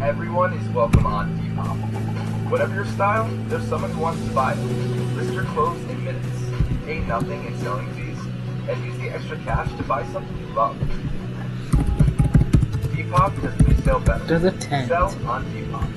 Everyone is welcome on Depop. Whatever your style, there's someone who wants to buy them. List your clothes in minutes. Pay nothing in selling fees. And use the extra cash to buy something you love. Depop does resale better. There's a tent. Sell on Depop.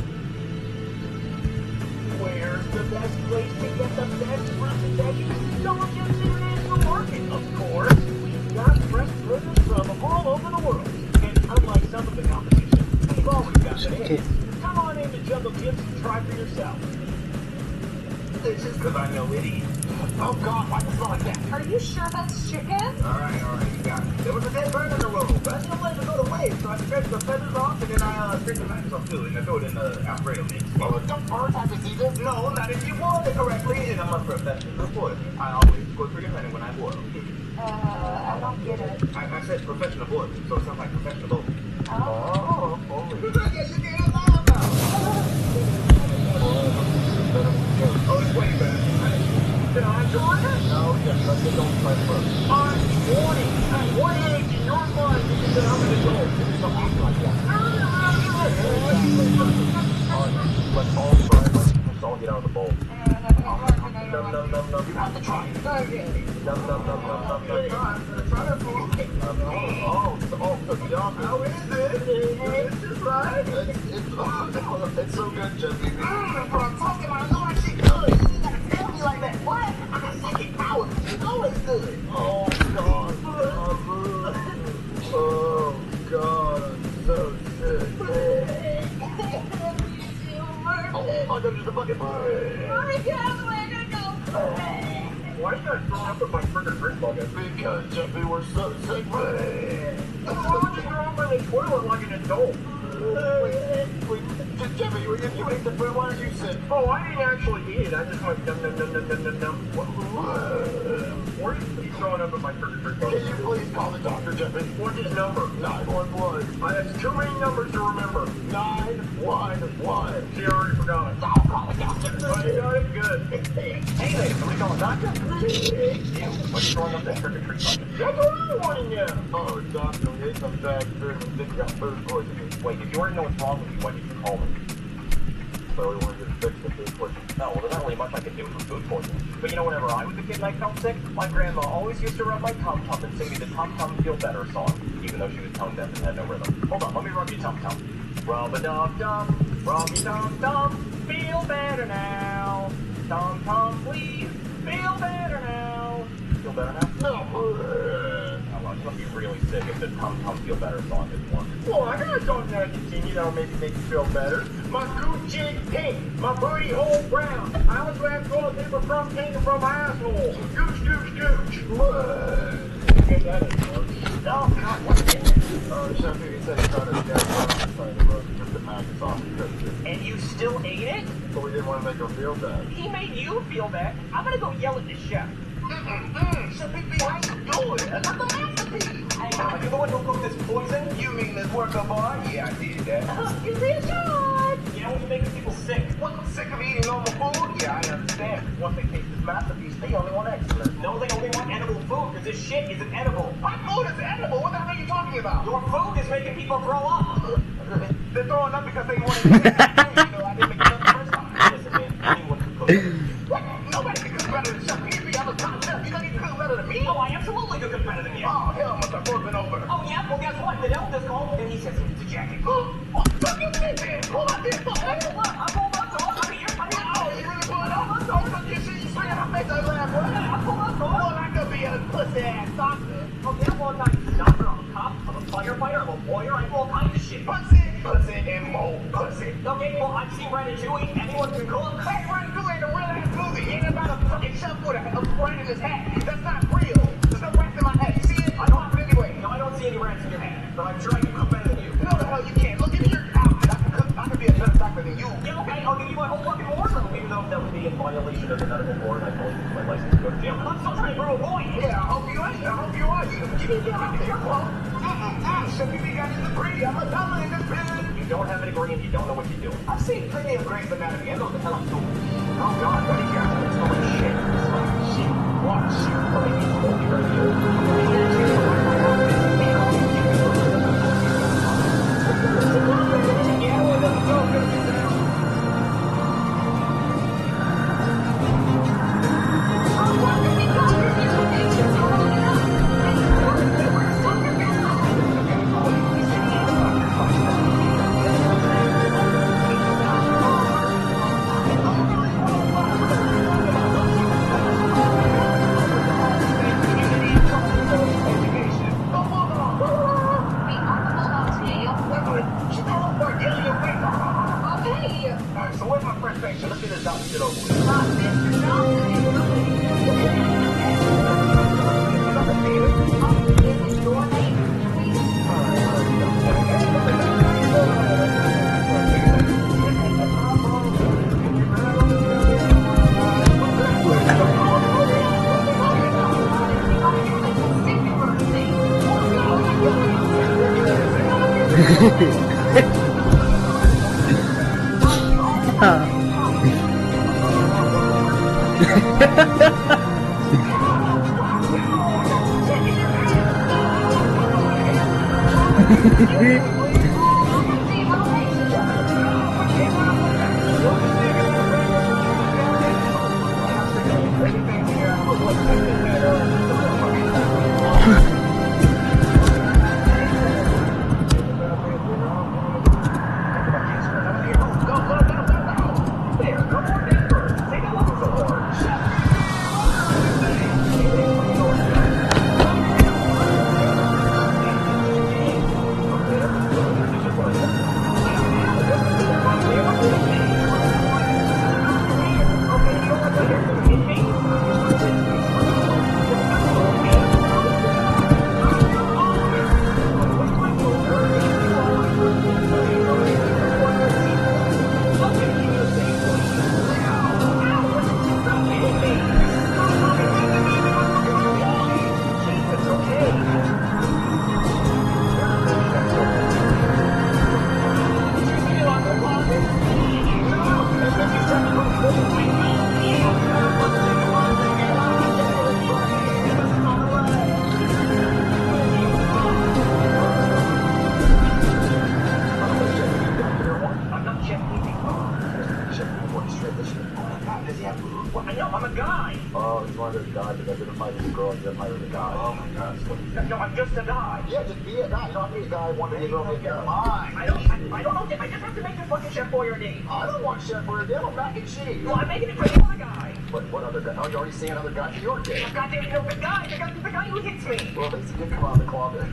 Where's the best place to get the best fruits and veggies? Georgia's International Market, of course. We've got fresh produce from all over the world. And unlike some of the competition, we've always got the hits. Come on in to Jungle Gyms and try for yourself. It's just because I know it is. Oh God, why does it smell like that? Are you sure that's chicken? Alright, you got it. There was a dead bird in the road, but I didn't let it go to waste, so I scraped the feathers off and then I scraped the feathers off too, and I threw it in the Alfredo mix. Oh, don't birds have diseases? No, not if you boil it correctly, and I'm a professional boiler. I always go through your honey when I boil. I don't get it. I said professional boiler, so it sounds like professional boiler. Oh. I guess you get it loud now. Oh, it's way better. Can I join it? No, yes, let's get don't try first. I'm 20. At what age in your mind do you think I'm an adult? Something like that. Let's all try it. Let's all get out of the bowl. No. You have to try it. Try it, fool. How is it? It's just right. It's so good, Jesse. Bro, I'm talking about Lord, she good. You gotta tell me like that. What? I got psychic powers. It's always good. Oh, God. Oh, God. I'm so sick. Oh, I'm just a fucking bird. Mommy, get out of the way. I gotta go. Why are you guys throwing up in my friggin' drink bucket? Because, Jeffy, we're so sick. What's wrong with throwing up in the toilet like an adult? Wait, Jeffy, you ate the food. Why did you sit? Oh, I didn't actually eat it. I just went dum. Why are you throwing up in my friggin' drink bucket? Can you please call the doctor, Jeffy? What's his number? 911. That's too many numbers to remember. 911. She already forgot it. I'll call the doctor. Oh, you got it? Good. Hey, lady, can we call the doctor? Why are you throwing up that friggin' drink bucket? That's what I want to know. Oh, doctor, we ate some bad food and think we got food poisoning. Wait, if you already know what's wrong with you, why did you call me? So we wanted to fix the food poisoning. No, well, there's not really much I can do with food poisoning. But you know, whenever I was a kid and I felt sick, my grandma always used to rub my tum-tum and sing me the Tum-Tum Feel Better song, even though she was tone deaf and had no rhythm. Hold on, let me rub your tum-tum. Rub-a-dum-dum, rub-a-dum-dum, feel better now. Tum-tum, please, feel better now. Feel better now? No. Oh, well, you must be really sick if the Tum-Tum Feel Better song didn't work. Well, I got something that can continue that'll maybe make you feel better. My cooch is pink, my booty hole brown. I always have toilet paper from came from my asshole. Gooch. Get that in, George. Oh, God, what's in it? Chef, he said he tried to get it on the road and took the maggots off and cooked it. And you still ate it? But we didn't want to make him feel bad. He made you feel bad? I'm gonna go yell at the chef. Chef, how you doing? That's not the masterpiece. You're the one who cooked this poison? You mean this work of art? Yeah, I did that. Give me a shot. You know when you're making people sick? What, sick of eating normal food? Yeah, I understand. Once they taste this masterpiece, they only want excellence. No, they only want edible food, because this shit isn't edible. My food is edible? What the hell are you talking about? Your food is making people grow up. They're throwing up because they want to eat it. I didn't make it up the first time. Listen, man, anyone can cook. What? Nobody can cook better than Chef Pee-Pee. I'm a top chef. You think you can cook better than me? Oh, I absolutely can cook better than you. Oh, hell, must have been over. Oh, yeah? Well, guess what? The devil just called, and he says it's a jacket. Fuck you, man. Pull out this phone. Hey, look, I'm pulling up, so I'm here. Oh, you really pulling up? So you see, you swing and I make that laugh, right? I'm pulling up, so well, I could be a pussy-ass doctor. Oh, yeah, well, I'm not a doctor. I'm a cop. I'm a firefighter. I'm a lawyer. I do all kinds of shit. But see, pussy and more pussy. Okay, well, I've seen Ratatouille. Anyone can cook. Hey, Ratatouille ain't a real ass movie. He ain't about a fucking chef with a rat in his hat. That's not real. There's no rats in my hat. You see it? I don't. Anyway, no, I don't see any rats in your hat. But I'm sure I can cook better than you. No, the hell you can't. Look at your outfit. I can cook. I can be a better doctor than you. Yeah, okay, I'll give you my whole fucking wardrobe. Even though that would be in violation of the medical board, I told you my license to go to jail. I'm still trying to grow a boy. Yeah, I hope you ain't. I hope you are. You need to get out there. Well, some people got a degree. I'm a dummy in this business. You don't have a degree and you don't know what you're doing. I've seen plenty of Grey's Anatomy. I know what the hell I'm doing. Oh, God, what do you got? It's so much shit. It's like shit. What shit? Well, I need to hold you right here. Yeah, well, let's go. So where's my first picture? Let's get this out and get over with. No, I'm just a guy. Yeah, just be a guy. You don't have to be a guy. One day you're going to get mine. I don't know. I just have to make this fucking Chef Boyardee. I don't want Chef Boyardee. I want mac and cheese. Well, I'm making it for the other guy. What other guy? Oh, you already see another guy? You're gay. Goddamn, no, the guy who hits me. Well, at least he did come out of the closet.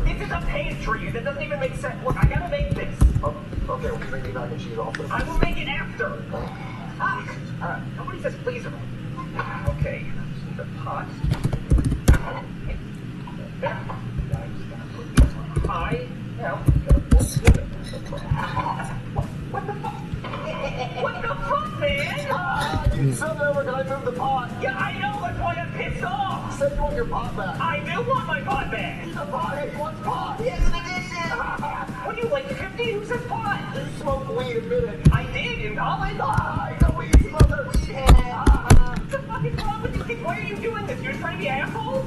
This is a pantry. That doesn't even make sense. Look, I gotta make this. Oh, okay, well, you make me mac and cheese also. I will make it after. Alright, nobody says please about it. Okay, the pot. There. I now gotta pull it. What the fuck? What the fuck, man? You said over, can I move the pot? Yeah, I know, that's why I'm pissed off. You said you want your pot back. I do want my pot back. The pot, he wants pot. He has an addition. What are you, like 50? Who says pot? You smoked weed, admit it. I did in college. I know weed smoker, weed head. What the fuck is wrong with you kids? Why are you doing this? You're just trying to be assholes?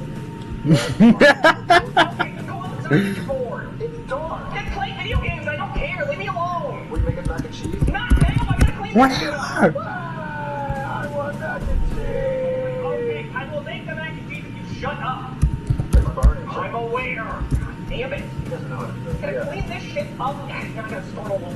Okay, just go outside and get bored. It's dark. Just play video games, I don't care. Leave me alone. We making mac and cheese? Not now, I gotta clean this shit up. I want mac and cheese. Okay, I will make the mac and cheese if you shut up. It's burning. I'm aware. Damn it. He doesn't know how to do it. Gotta clean this shit up. I gotta start all over.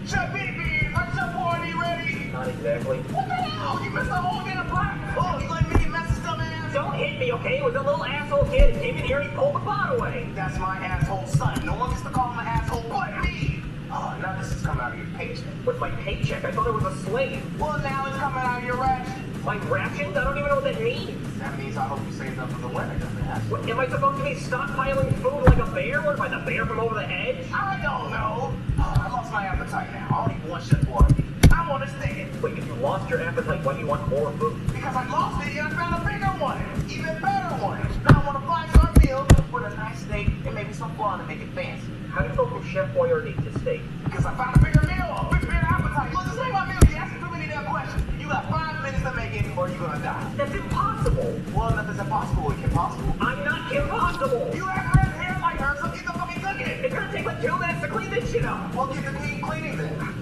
Chef Baby, are Chef Boyardee ready? Not exactly. What the hell? You missed the whole damn pot. Oh, you let me mess this up, man. Don't hit hit me, okay? It was a little asshole kid who came in here and he pulled the pot away. That's my asshole son. No one gets to call him an asshole but me. Oh, now this is coming out of your paycheck. What's my paycheck? I thought I was a slave. Well, now it's coming out of your ration. My rations? I don't even know what that means. That means I hope you saved up for the winter, dumbass. What, am I supposed to be stockpiling food like a bear? What, am I the bear from over the edge? I don't know. I lost my appetite now. I only eat one shit for me. I want to stay. Wait, if you lost your appetite, why do you want more food? Because I lost it and I found a bigger one. Even better one. Now I want a 5-star meal with a nice steak and maybe some flan to make it fancy. How do you go from Chef Boyardee to steak? Because I found a bigger meal, a bigger appetite. Look, this ain't my meal. You asking too many damn questions. You got 5 minutes to make it or you're gonna die. That's impossible. Well, nothing's impossible. It's impossible. I'm not impossible. You have red hair like her, so get the fucking cooking. It's gonna take like 2 minutes to clean this shit up. Well, get the cleaning then.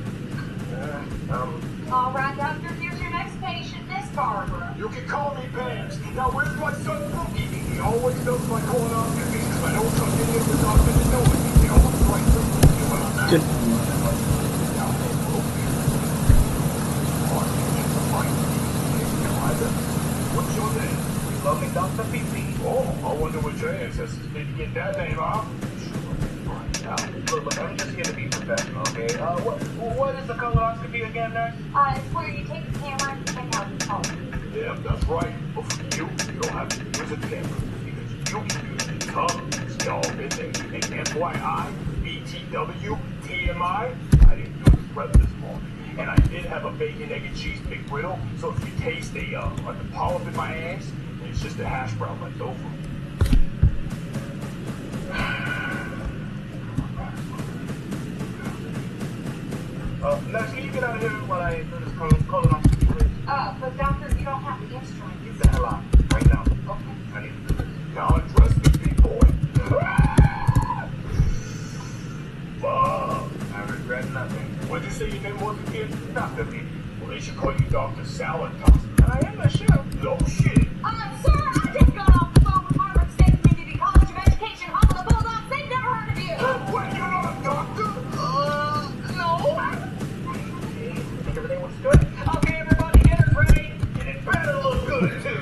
All right, doctor, here's your next patient, Miss Barbara. You can call me Banks. Now, where's my son Boogie? He always knows my colonoscopy. I don't trust any of the doctors to know it. He always likes to you when I'm Good. What's your name? Lovely Dr. Fifi. Oh, I wonder what your ancestors did to get that name, huh? Look, I'm just here to be professional, okay? What is the colonoscopy again, nurse? It's where you take the camera and check out the phone. Yeah, that's right. But for you don't have to use a camera because you can use the tongue. See all this and FYI, BTW, TMI, I didn't do this prep this morning. And I did have a bacon, egg, and cheese McGriddle, so if you taste a polyp in my ass, it's just a hash brown left over. Nurse, can you get out of here while I do this colonoscopy, please? But doctor, you don't have the instrument. Get the hell out, right now. Okay. I need to do this. Now address the big boy. I regret nothing. What'd you say your name was again? Dr. B. Well, they should call you Dr. Salad Toss. I am the chef. No shit. Sir, I just got off the phone with Harvard State Community College of Education. All the Bulldogs, they've never heard of you. What, you're not a doctor? No. Think everything looks good? Okay, everybody, dinner's ready. And it better look good, too.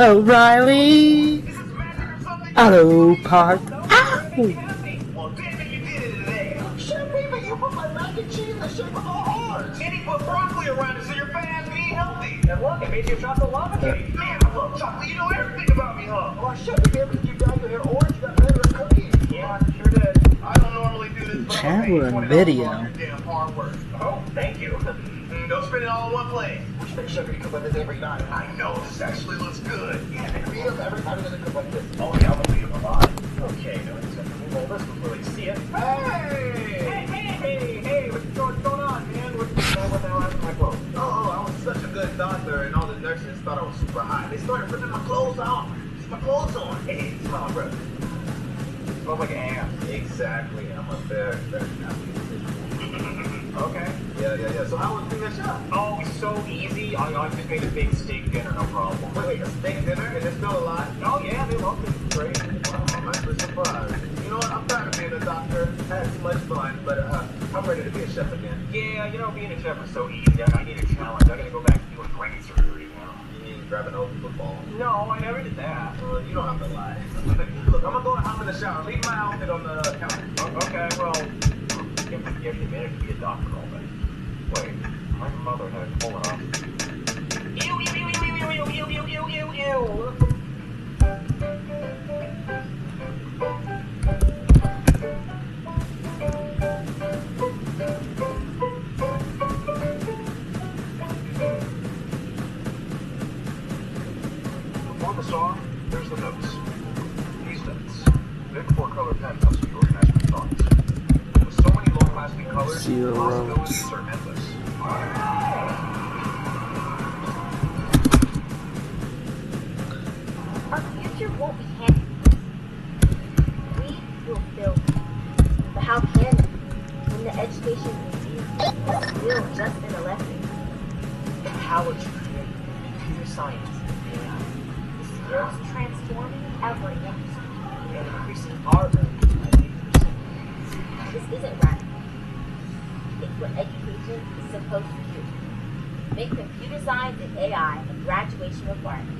Oh, Riley. This is magic or something? Hello, Park. Ow! Well, damn it, you did it today. Chef, baby, you put my mac and cheese in the shape of a heart. And he put broccoli around it so your fat ass can eat healthy. And look, it made you a chocolate lava cake. Man, I love chocolate. You know everything about me, huh? Oh, Chef, you ever you dyed your hair orange? You got regular cookies. Yeah, sure did. I don't normally do this, but Chandler I'll pay and $20 video. on your damn hard work. Oh, thank you. Don't spend it all in one place. Which makes sure you cook like this every night. I know, this actually looks good. Yeah, the creative every time you're gonna cook like this. Oh, yeah, I'm gonna leave it alive. Okay, now I just have to move all this before they see it. Hey, what's going on, man? What the hell happened to my clothes? I was such a good doctor, and all the nurses thought I was super hot. They started ripping my clothes off. Just my clothes on. Hey, smell my breath. Smells like ass. Exactly. I'm a very happy. Okay. Yeah. So how was the shop? Oh, it's so easy. I just made a big steak dinner, no problem. Wait, a steak dinner? And it's still alive? Oh, yeah, they loved it. It's great. Wow, I'm actually surprised. You know what? I'm tired of being a doctor. I had too much fun, but I'm ready to be a chef again. Yeah, being a chef is so easy. I need a challenge. I gotta go back to doing brain surgery now. You mean grabbing old football? No, I never did that. You don't have to lie. Look, I'm gonna go and hop in the shower. Leave my outfit on the counter. Okay, well, you have to give me a minute to be a doctor all day. Wait, my mother had a colonoscopy. Ew. Before the song, there's the notes. These notes. Big 4-color pen helps me organize my thoughts. With so many long-lasting colors, See the possibilities roads. are endless. Our future won't be handed. We will build. But how can we? When the education we receive is still just an elective. The power to create computer science and AI. The skills transforming every industry. And increasing our earnings by 8%. This isn't radical. It's what education is supposed to do. Make computer science and AI a graduation requirement.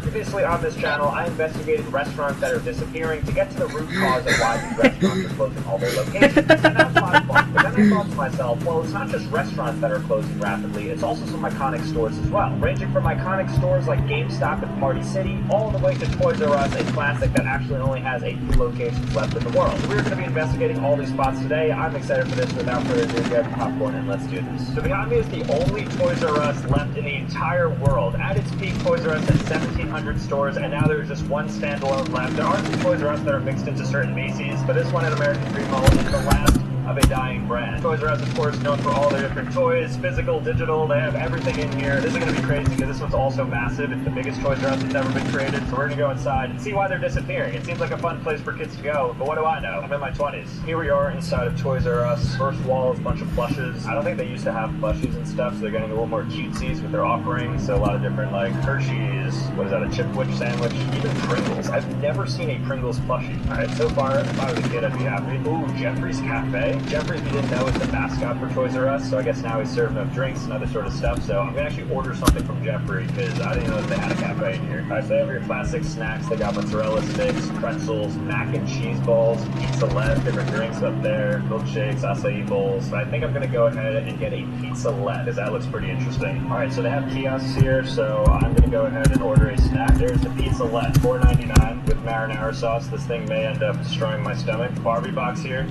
Previously on this channel, I investigated restaurants that are disappearing to get to the root cause of why these restaurants are closing all their locations. And that's a lot of fun. But then I thought to myself, well, it's not just restaurants that are closing rapidly, it's also some iconic stores as well. Ranging from iconic stores like GameStop and Party City, all the way to Toys R Us, a classic that actually only has a few locations left in the world. We're going to be investigating all these spots today. I'm excited for this. Without further ado, grab your popcorn and let's do this. So behind me is the only Toys R Us left in the entire world. At its peak, Toys R Us had 1,700 stores, and now there's just one standalone left. There are some Toys R Us that are mixed into certain Macy's, but this one at American Dream Mall is the last of a dying brand. Toys R Us, of course, known for all their different toys, physical, digital, they have everything in here. This is going to be crazy because this one's also massive. It's the biggest Toys R Us that's ever been created, so we're going to go inside and see why they're disappearing. It seems like a fun place for kids to go, but what do I know? I'm in my 20s. Here we are inside of Toys R Us. First wall is a bunch of plushes. I don't think they used to have plushies and stuff, so they're getting a little more cutesies with their offerings. So a lot of different, like, Hershey's, what is that, a Chipwich sandwich? Even Pringles. I've never seen a Pringles plushie. Alright, so far, if I was a kid, I'd be happy. Ooh, Jeffrey's Cafe. Jeffrey, if you didn't know, is the mascot for Toys R Us, so I guess now he's serving up drinks and other sort of stuff, so I'm gonna actually order something from Jeffrey, because I didn't know that they had a cafe in here. Alright, so they have your classic snacks. They got mozzarella sticks, pretzels, mac and cheese balls, pizza-let, different drinks up there, milkshakes, acai bowls. So I think I'm gonna go ahead and get a pizza-let, because that looks pretty interesting. Alright, so they have kiosks here, so I'm gonna go ahead and order a snack. There's the pizza-let, $4.99 with marinara sauce. This thing may end up destroying my stomach. Barbie box here.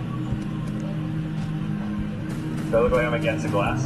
Do I look like I'm against a glass?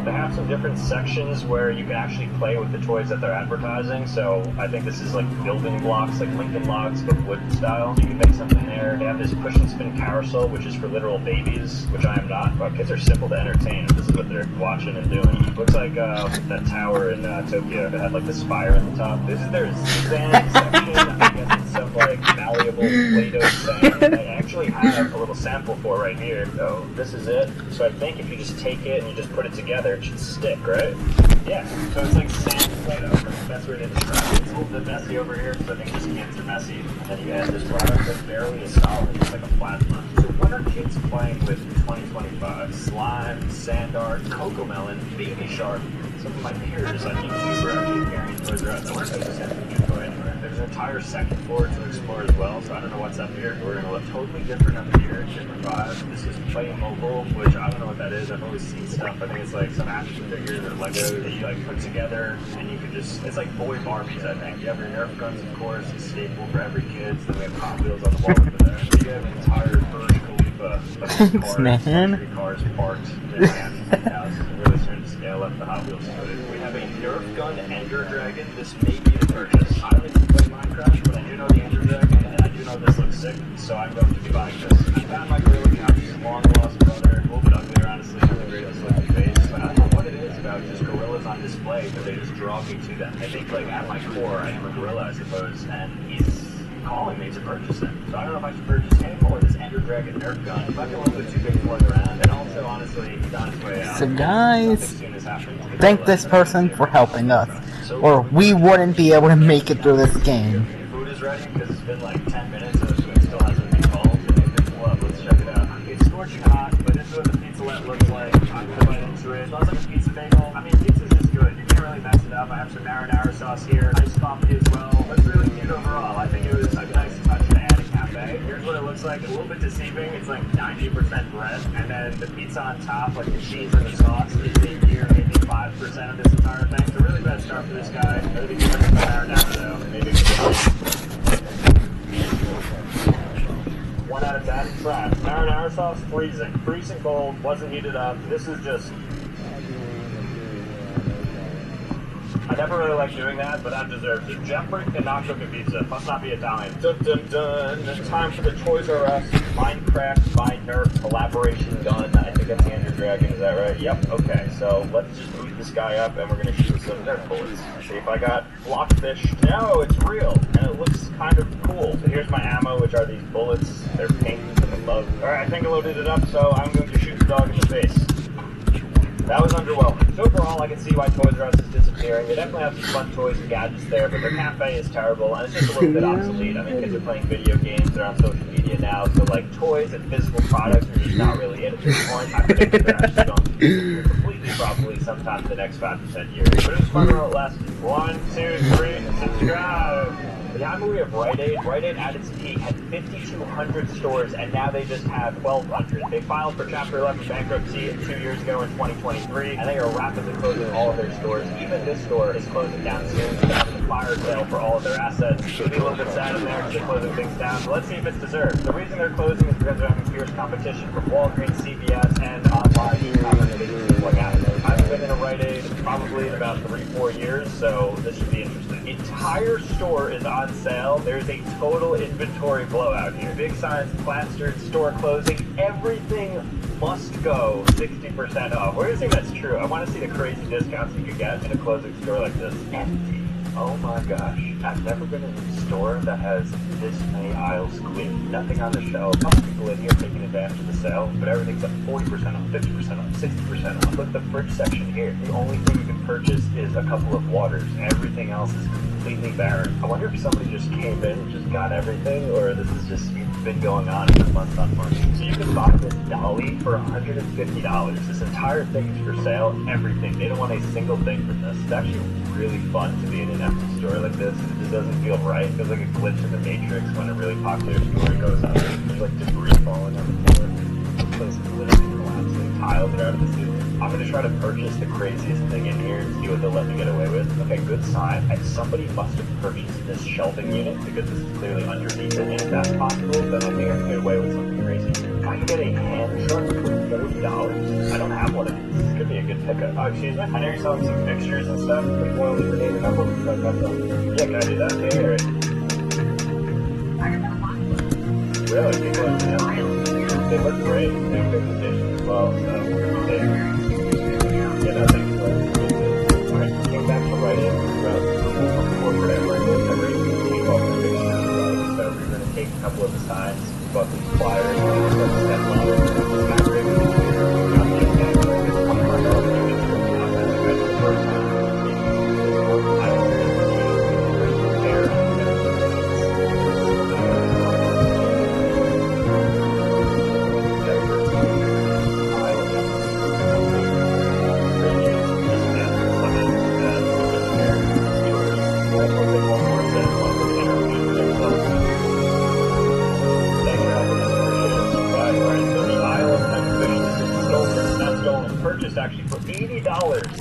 They have some different sections where you can actually play with the toys that they're advertising, so I think this is like building blocks, like Lincoln Logs, but wood style. You can make something there. They have this push and spin carousel, which is for literal babies, which I am not, but kids are simple to entertain. This is what they're watching and doing. Looks like that tower in Tokyo that had like the spire at the top. This is their sand section. I guess it's some like malleable Play-Doh sand. I actually have a little sample for right here. So this is it. So I think if you just take it and you just put it together, it should stick, right? Yeah, so it's like sand Play-Doh. That's the best way to describe it. It's a little bit messy over here, because I think these kids are messy. And then you add this product that's barely as solid. It's like a plasma. So what are kids playing with in 2025? Slime, sand art, cocomelon, baby shark. Some of my peers on YouTube are actually carrying Toys R Us. I wish I just had a new toy anywhere. There's an entire second floor to explore as well, so I don't know what's up here. We're gonna look totally different up here, different vibe. This is Playmobil, which I don't know what that is. I've always seen stuff. I think it's like some action figures or Legos that you like put together, and you can just, it's like boy Barbies, I think. You have your Nerf guns, of course, a staple for every kid. Then we have Hot Wheels on the wall over there. You have an entire Burj Khalifa of cars, luxury cars parked in the house. Really starting to scale up the Hot Wheels footage. We have a Nerf gun Ender Dragon. This may be the purchase. I don't even play Minecraft, but I do know the Ender Dragon, and I do know this looks sick, so I'm going to be buying this. I found my Gorilla Couch's long lost brother. A little bit uglier, honestly. Really great looking face. But I don't know what it is about just gorillas on display, but they just draw me to them. I think, like, at my core, I am a gorilla, I suppose, and he's calling me to purchase him. So I don't know if I should purchase him or this Ender Dragon Nerf gun. It might be a little bit too big for the round, and also, honestly, he's on his way out. So guys, thank this person for helping us, or we wouldn't be able to make it through this game. Food is ready because it's been like 10 minutes and the food still hasn't been cold. Let's check it out. It's scorching hot, but this is what the pizza-let looks like. I'm gonna bite into it. It smells like a pizza bagel. I mean, pizza's just good. You can't really mess it up. I have some marinara sauce here. Nice coffee as well. That's really cute overall. I think it was a nice touch to add a cafe. Here's what it looks like. It's a little bit deceiving. It's like 90% bread, and then the pizza on top, like the cheese and the sauce, is a mere maybe 5% of this entire thing. It's a really bad start for this guy. I think he's going to marinara though. Maybe 1 out of 10. Trash. Marinara sauce, freezing. Freezing cold, wasn't heated up. This is just... I never really like doing that, but that deserves it. Jeffrey cannot cook a pizza. Must not be Italian. Dun dun dun. It's time for the Toys R Us Minecraft by Nerf collaboration gun. I think that's the Ender Dragon, is that right? Yep, okay. So let's just boot this guy up and we're gonna shoot some Nerf bullets. See if I got blockfish. No, it's real. And it looks kind of cool. So here's my ammo, which are these bullets. They're pink and above. Alright, I think I loaded it up, so I'm going to shoot the dog in the face. That was underwhelming. So overall, I can see why Toys R Us is disappearing. They definitely have some fun toys and gadgets there, but their cafe is terrible, and it's just a little bit obsolete. I mean, kids are playing video games, they're on social media now, so like toys and physical products are just not really in at this point. I think they're actually going to disappear completely, probably sometime in the next 5 to 10 years. But it was fun while it lasted. 1, 2, 3, subscribe! Behind me we have Rite Aid. Rite Aid at its peak had 5,200 stores, and now they just have 1,200. They filed for Chapter 11 bankruptcy 2 years ago in 2023, and they are rapidly closing all of their stores. Even this store is closing down soon. They're having a fire sale for all of their assets. It's going to be a little bit sad in there because they're closing things down, but let's see if it's deserved. The reason they're closing is because they're having fierce competition from Walgreens, CVS, and online e-commerce businesses like Amazon. I haven't been in a Rite Aid probably in about 3-4 years, so this should be interesting. The entire store is on sale. There's a total inventory blowout here. Big signs plastered, store closing. Everything must go 60% off. Where do you think that's true? I want to see the crazy discounts you could get in a closing store like this. Empty. Oh my gosh. I've never been in a store that has this many aisles clear. Nothing on the shelf. A couple people in here taking advantage of the sale, but everything's at 40% off, 50% off, 60% off. Look at the fridge section here. The only thing you can purchase is a couple of waters. Everything else is completely barren. I wonder if somebody just came in and just got everything, or this is just been going on for months on months. So you can buy this dolly for $150. This entire thing is for sale. Everything. They don't want a single thing from this. It's actually really fun to be in an empty store like this. It just doesn't feel right. It feels like a glitch in the Matrix when a really popular store goes up. There's like debris falling on the floor. The place is literally collapsing. Tiles are out of the ceiling. I'm going to try to purchase the craziest thing in here and see what they'll let me get away with. Okay, good sign. Somebody must have purchased this shelving unit because this is clearly underneath it. And if that's possible, then I think I can get away with something crazy. If I can get a hand truck for $30, I don't have one of these. This could be a good pickup. Oh, excuse me? I know you're selling some fixtures and stuff. But you want to leave your name and number? Yeah, can I do that? Yeah, right. Really? People are, they look great. They have good condition as well, so thanks for that. Alright, going back to Rite Aid, corporate at Rite Aid, take off the pictures, so we're going to take a couple of the signs, bought some flyers, purchased actually for $80.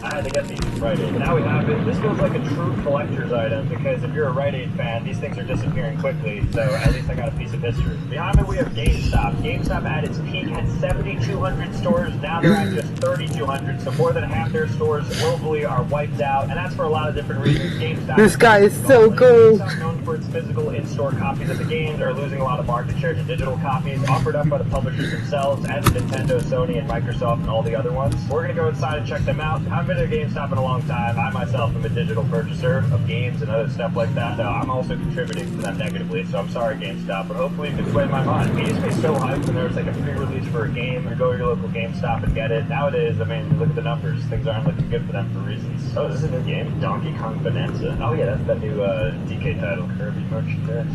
I had to get these from Rite Aid. Now we have it. This feels like a true collector's item because if you're a Rite Aid fan, these things are disappearing quickly, so at least I got a piece of history. Behind me we have GameStop. GameStop at its peak had 7,200 stores. Now they're at just 3,200, so more than half their stores globally are wiped out, and that's for a lot of different reasons. GameStop this guy is so cool. GameStop, known for its physical in-store copies of the games, are losing a lot of market share to digital copies offered up by the publishers themselves and Nintendo, Sony, and Microsoft, and all the other ones. We're going to go inside and check them out. I haven't been to GameStop in a long time. I myself am a digital purchaser of games and other stuff like that, so I'm also contributing to them negatively, so I'm sorry GameStop, but hopefully you can sway my mind. It used to be so hyped when there was like a pre-release for a game, or go to your local GameStop and get it. Nowadays, I mean, look at the numbers. Things aren't looking good for them for reasons. Oh, this is a new game? Donkey Kong Bonanza. Oh yeah, that's that new DK title. Kirby merchandise.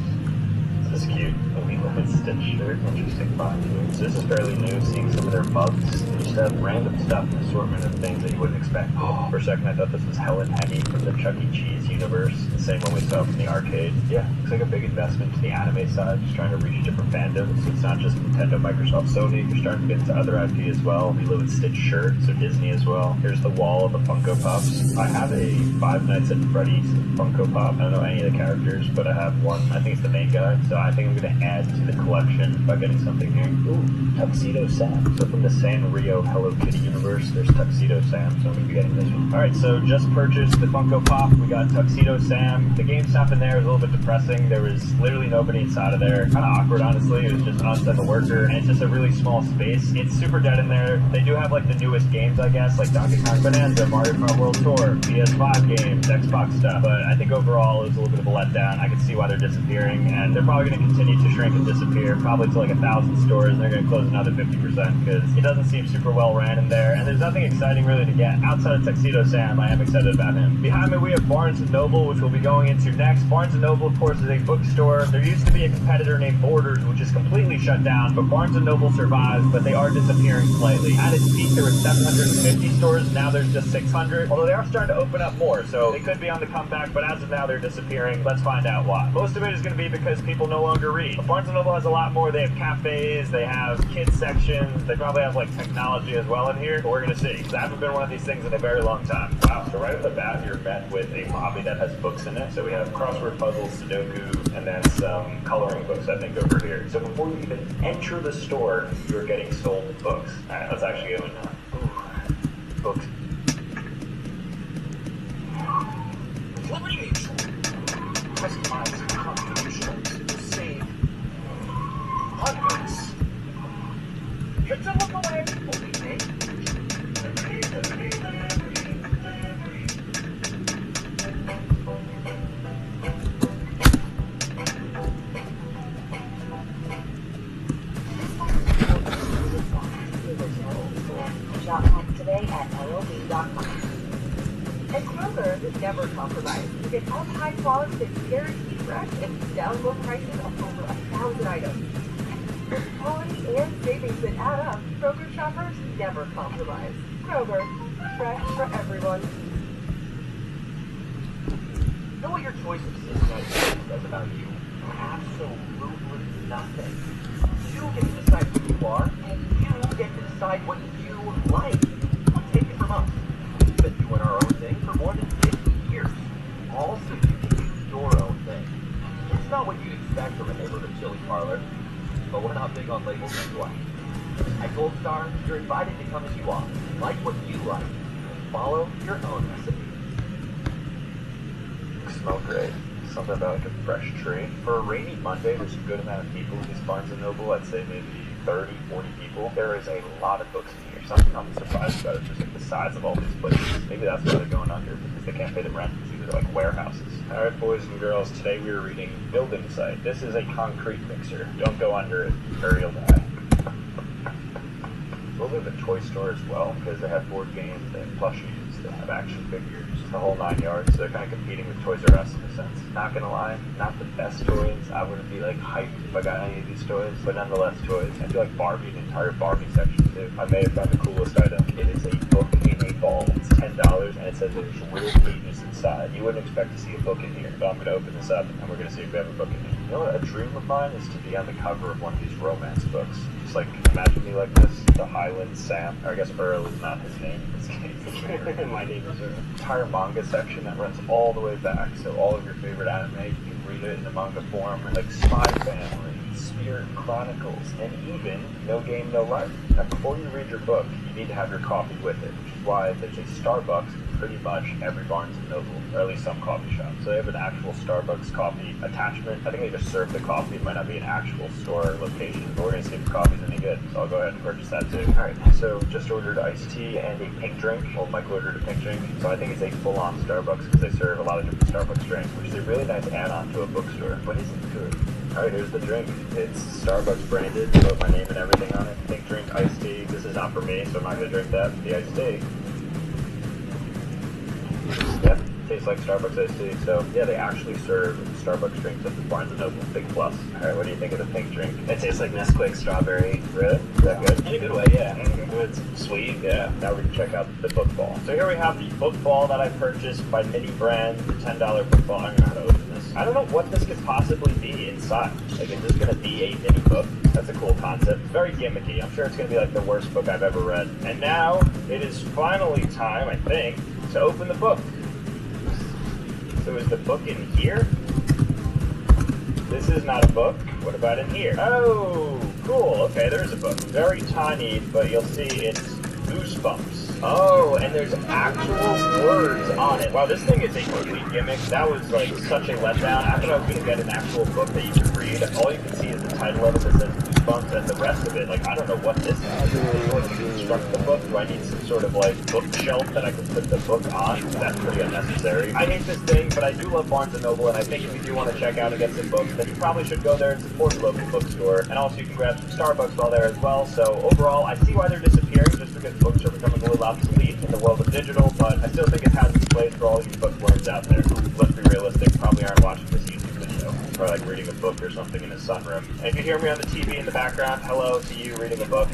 This is cute. A limited Stitch shirt. Interesting find. So this is fairly new, seeing some of their mugs. They just have random stuff, an assortment of things that you wouldn't expect. Oh, for a second I thought this was Helen Henny from the Chuck E. Cheese universe. The same one we saw from the arcade. Yeah, looks like a big investment to the anime side, just trying to reach different fandoms. So it's not just Nintendo, Microsoft, Sony. You're starting to get into other IP as well. Lilo and Stitch shirt, so Disney as well. Here's the wall of the Funko Pops. I have a Five Nights at Freddy's Funko Pop. I don't know any of the characters, but I have one. I think it's the main guy. So I think I'm going to add to the collection by getting something here. Ooh, Tuxedo Sam. So from the Sanrio Hello Kitty universe, there's Tuxedo Sam, so I'm going to be getting this one. Alright, so just purchased the Funko Pop. We got Tuxedo Sam. The GameStop in there was a little bit depressing. There was literally nobody inside of there. Kind of awkward, honestly. It was just us and the worker, and it's just a really small space. It's super dead in there. They do have like the newest games, I guess, like Donkey Kong Bonanza, Mario Kart World Tour, PS5 games, Xbox stuff, but I think overall it was a little bit of a letdown. I can see why they're disappearing, and they're probably going to continue to shrink and disappear, probably to like 1,000 stores, and they're going to close another 50% because it doesn't seem super well ran in there, and there's nothing exciting really to get. Outside of Tuxedo Sam, I am excited about him. Behind me we have Barnes & Noble, which we'll be going into next. Barnes & Noble, of course, is a bookstore. There used to be a competitor named Borders, which is completely shut down, but Barnes & Noble survives, but they are disappearing slightly. At its peak, there were 750 stores, now there's just 600, although they are starting to open up more, so they could be on the comeback, but as of now, they're disappearing. Let's find out why. Most of it is going to be because people no longer read. But Barnes & Noble has a lot more. They have cafes, they have kids sections, they probably have like technology as well in here, but we're going to see, because I haven't been one of these things in a very long time. Wow, so right off the bat, you're met with a lobby that has books in it. So we have crossword puzzles, Sudoku, and then some coloring books, I think, over here. So before you even enter the store, you're getting sold books. All right, let's actually go in now. Ooh, books. Customize and contributions to save hundreds. You don't look away. Only me. Shop home today at LOB.com. At Kroger, is never compromised. You get all high quality that's guaranteed fresh and down low prices of over 1,000 items. With quality and savings that add up, Kroger shoppers never compromise. Kroger, fresh for everyone. Know what your choice of Cincinnati says about you? Absolutely nothing. You get to decide who you are, and you get to decide what you like. Take it from us. We've been doing our own thing for more than 50 years. Also, you can do your own thing. It's not what you'd expect from a neighborhood chili parlor, but we're not big on labels anyway. At Gold Star, you're invited to come as you are. Like what you like. And follow your own recipe. Smell great. Something about like a fresh tree. For a rainy Monday, there's a good amount of people in these Barnes & Noble. I'd say maybe 30, 40 people. There is a lot of books in here. Something I'm surprised about is just like the size of all these places. Maybe that's why they're going under, because they can't pay the rent. These are like warehouses. Alright, boys and girls, today we are reading Building Site. This is a concrete mixer. Don't go under it, or you'll die. It's a little bit of a toy store as well, because they have board games, they have plushies, they have action figures, the whole 9 yards. So they're kind of competing with Toys R Us in a sense. Not gonna lie, not the best toys. I wouldn't be like hyped if I got any of these toys, but nonetheless toys. I feel like Barbie, the entire Barbie section too. I may have found the coolest item. It is a book in a ball. It's $10 and it says there's real pages inside. You wouldn't expect to see a book in here, but I'm gonna open this up and we're gonna see if we have a book in here. You know what, a dream of mine is to be on the cover of one of these romance books. Just like, imagine me like this, the Highland Sam, or I guess Earl is not his name in this case. My name is Earl. Entire manga section that runs all the way back, so all of your favorite anime, you can read it in the manga form, like Spy Family, Spirit Chronicles, and even No Game, No Life. Now before you read your book, you need to have your coffee with it, which is why there's a Starbucks in pretty much every Barnes & Noble, or at least some coffee shop. So they have an actual Starbucks coffee attachment. I think they just serve the coffee. It might not be an actual store location, but we're going to see if the coffee's any good. So I'll go ahead and purchase that too. Alright, so just ordered iced tea and a pink drink. Well, Mike ordered a pink drink. So I think it's a full-on Starbucks because they serve a lot of different Starbucks drinks, which is a really nice add-on to a bookstore. But isn't good. Alright, here's the drink. It's Starbucks branded, wrote my name and everything on it. Pink drink, iced tea. This is not for me, so I'm not going to drink that. The iced tea. Yep, tastes like Starbucks iced tea. So, yeah, they actually serve Starbucks drinks at the Barnes & Noble. Big plus. Alright, what do you think of the pink drink? It tastes like Nesquik strawberry. Really? Is that good? In a good way, yeah. It's sweet, yeah. Now we're going to check out the book ball. So here we have the book ball that I purchased by Mini Brand, the $10 book ball. I'm going to know how to open this. I don't know what this could possibly be inside. Like, is this going to be a mini book? That's a cool concept. It's very gimmicky. I'm sure it's going to be like the worst book I've ever read. And now, it is finally time, I think, to open the book. So is the book in here? This is not a book. What about in here? Oh, cool. Okay, there's a book. Very tiny, but you'll see it's Goosebumps. Oh, and there's actual words on it. Wow, this thing is a complete gimmick. That was like such a letdown. I thought I was going to get an actual book that you could read. All you can see is the title of it that says bumps, and the rest of it, like, I don't know what this is. Is it like to construct the book? Do I need some sort of, like, bookshelf that I can put the book on? That's pretty unnecessary. I hate this thing, but I do love Barnes & Noble, and I think if you do want to check out and get some books, then you probably should go there and support the local bookstore. And also you can grab some Starbucks while there as well. So overall, I see why they're disappearing, just because books are becoming a little obsolete in the world of digital, but I still think it has its place for all you bookworms out there who, let's be realistic, probably aren't watching this YouTube video, or like reading a book or something in his sunroom. And if you hear me on the TV in the background, hello to you reading a book.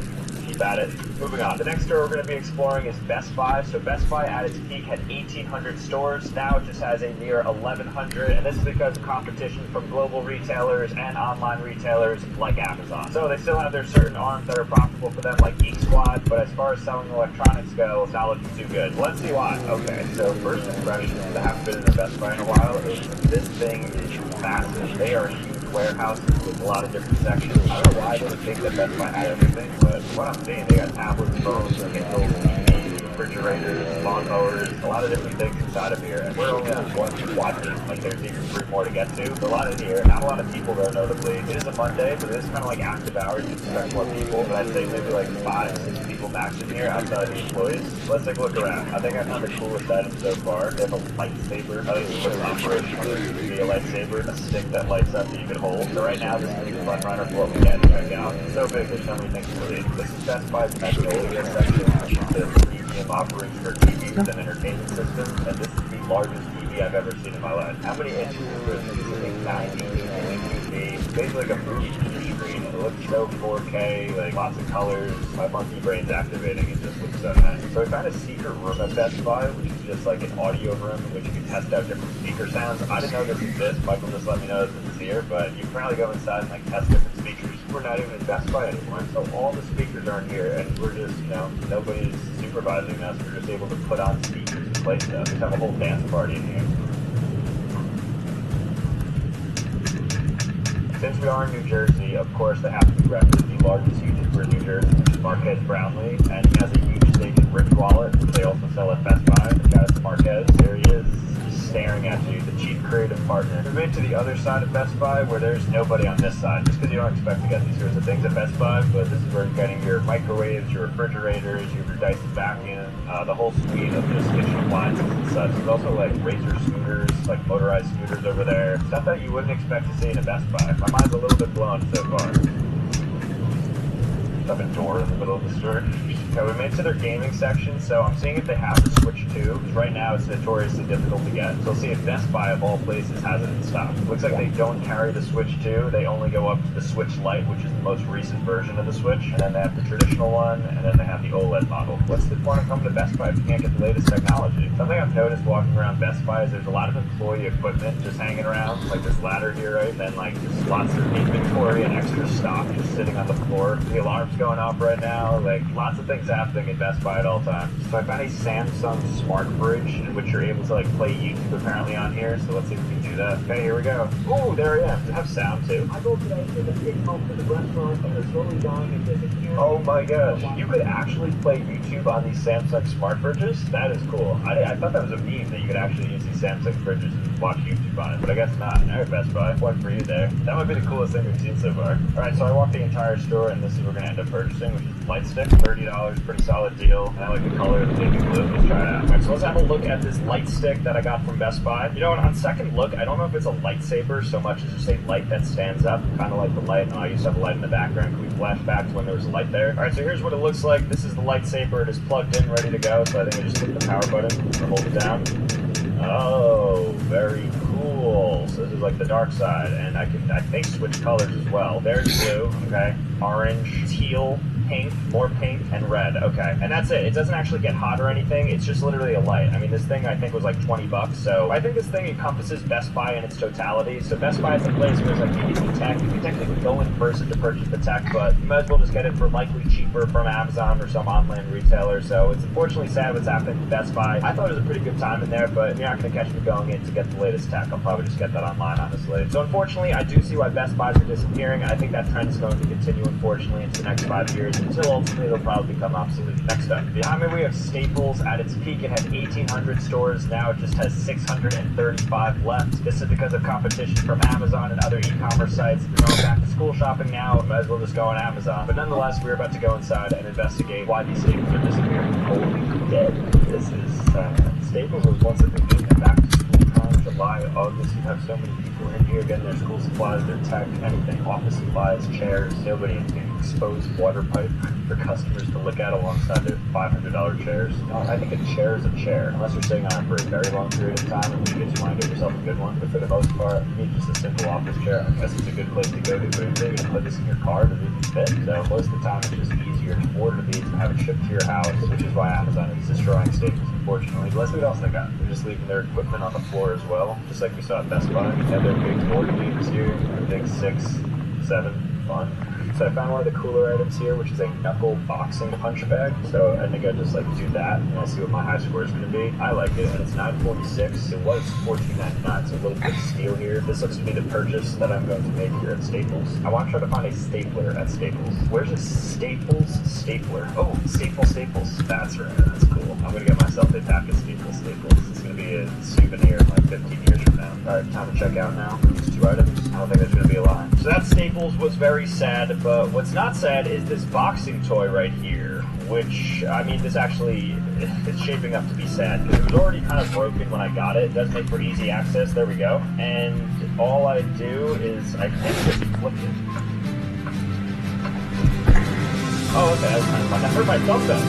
Keep at it. Moving on. The next store we're going to be exploring is Best Buy. So Best Buy at its peak had 1,800 stores. Now it just has a near 1,100, and this is because of competition from global retailers and online retailers like Amazon. So they still have their certain arms that are profitable for them, like Geek Squad, but as far as selling electronics go, it's not looking too good. Let's see why. Okay, so first impressions, I haven't been in a Best Buy in a while, is this thing is massive. They are huge warehouses with a lot of different sections. I don't know why I didn't think that Best Buy had everything, but what I'm seeing, they got tablets, phones, Kindles, TVs, refrigerators, lawnmowers, a lot of different things inside of here. And we're only on one quadrant, like there's even 3 more to get to. So a lot in here, not a lot of people though, notably. It is a Monday, but it is kind of like active hours. You expect more people, but I'd say maybe like 5, 6 people max in here outside of the employees. Let's take a look around. I think I found the coolest item so far. They have a lightsaber. I think it's what's operational. It could be a lightsaber, a stick that lights up that you can hold. So right now, this is the front runner for what we can check out. It's so big, there's so many things to see. This is Best Buy's Magnolia section, which is the premium offering for TVs and entertainment systems, and this is the largest TV I've ever seen in my life. How many inches is this? This is a 90-inch TV. It's basically like a movie TV screen. It looks so 4K, like lots of colors. My monkey brain's activating. It just looks so nice. So I found a secret room at Best Buy, which is just like an audio room in which you can test out different speaker sounds. I didn't know this exists. Michael just let me know this is here, but you can probably go inside and like test different speakers. We're not even at Best Buy anymore, so all the speakers aren't here, and we're just, you know, nobody's supervising us. We're just able to put on speakers and play stuff. We have a whole dance party in here. Since we are in New Jersey, of course, they have to be repping the largest YouTuber in New Jersey, which is Marquez Brownlee, and he has a huge stake in Rich Wallet, which they also sell at Best Buy. The guy's Marquez. There he is, just staring at you, the chief creative partner. We've been to the other side of Best Buy, where there's nobody on this side, just because you don't expect to get these sorts of things at Best Buy, but this is where you're getting your microwaves, your refrigerators, your Dyson vacuum, the whole suite of just kitchen appliances and such. There's also like Razor scooters, like motorized scooters over there. Stuff that you wouldn't expect to see in a Best Buy. My mind's a little bit blown so far. Up a door in the middle of the store. Okay, we made it to their gaming section, so I'm seeing if they have the Switch 2, because right now it's notoriously difficult to get. So we'll see if Best Buy, of all places, has it in stock. Looks like they don't carry the Switch 2, they only go up to the Switch Lite, which is the most recent version of the Switch, and then they have the traditional one, and then they have the OLED model. What's the point of coming to Best Buy if you can't get the latest technology? Something I've noticed walking around Best Buy is there's a lot of employee equipment just hanging around, like this ladder here, right? And then like just lots of inventory and extra stock just sitting on the floor. The alarm's going off right now, like lots of things happening at Best Buy at all times. So I found a Samsung smart fridge in which you're able to like play YouTube apparently on here, so let's see if we can do that. Okay, here we go. Oh, there I am. Does it have sound too? I go today to the big home to the restaurant and it's slowly dying and disappearing. Oh my gosh, you could actually play YouTube on these Samsung smart fridges? That is cool. I thought that was a meme that you could actually use these Samsung fridges and watch YouTube on it, but I guess not. Alright, Best Buy, one for you there. That might be the coolest thing we've seen so far. Alright, so I walked the entire store and this is what we're going to end up purchasing, which is light stick, $30, pretty solid deal. And I like the color of the baby blue. Let's try it out. Alright, so let's have a look at this light stick that I got from Best Buy. You know what, on second look, I don't know if it's a lightsaber so much as just a light that stands up, kind of like the light. I used to have a light in the background. Can we flash back to when there was a light there? Alright, so here's what it looks like. This is the lightsaber. It is plugged in, ready to go. So I think I just hit the power button and hold it down. Oh, very cool. So this is like the dark side, and I think switch colors as well. There's blue, okay, orange, teal, pink, more pink, and red. Okay, and that's it. It doesn't actually get hot or anything. It's just literally a light. I mean, this thing I think was like $20, so I think this thing encompasses Best Buy in its totality. So Best Buy is a place where it's like you need the tech. You can technically go in person to purchase the tech, but you might as well just get it for likely cheaper from Amazon or some online retailer. So it's unfortunately sad what's happening to Best Buy. I thought it was a pretty good time in there, but you're not going to catch me going in to get the latest tech. I'll probably just get that online, honestly. So unfortunately, I do see why Best Buys are disappearing. I think that trend is going to continue, unfortunately, into the next 5 years. until ultimately they'll probably become obsolete. Next up, behind me we have Staples. At its peak it had 1,800 stores, now it just has 635 left. This is because of competition from Amazon and other e-commerce sites. We're going back to school shopping now, might as well just go on Amazon. But nonetheless, we're about to go inside and investigate why these Staples are disappearing. Holy dead. This is Staples was once a convenient back to school time. July, August, you have so many people in here getting their school supplies, their tech, anything, office supplies, chairs, nobody in exposed water pipe for customers to look at alongside their $500 chairs. You know, I think a chair is a chair, unless you're sitting on it for a very long period of time and you want to get yourself a good one. But for the most part, you need just a simple office chair. I guess it's a good place to go to, but if you're going to put this in your car, does it fit? So most of the time, it's just easier to order these and have it shipped to your house, which is why Amazon is destroying Staples, unfortunately. But let's see what else they got. They're just leaving their equipment on the floor as well, just like we saw at Best Buy. They have their big board games here, I think 6, 7, fun. So I found one of the cooler items here, which is a knuckle boxing punch bag. So I think I just like do that and I'll see what my high score is going to be. I like it, and it's 946. It was $14.99, so a little bit of steal here. This looks to be the purchase that I'm going to make here at Staples. I want to try to find a stapler at Staples. Where's a Staples stapler? Oh, Staples. That's right, that's cool. I'm going to get myself a pack of Staples. It's going to be a souvenir in like 15 years from now. Alright, time to check out now. These 2 items. I don't think there's going to be a line. So that Staples was very sad, but what's not sad is this boxing toy right here, which, I mean, this actually is shaping up to be sad, because it was already kind of broken when I got it. It does make for easy access. There we go. And all I do is, I think just flip it. Oh, okay, that's kind of fun. I hurt my thumb though.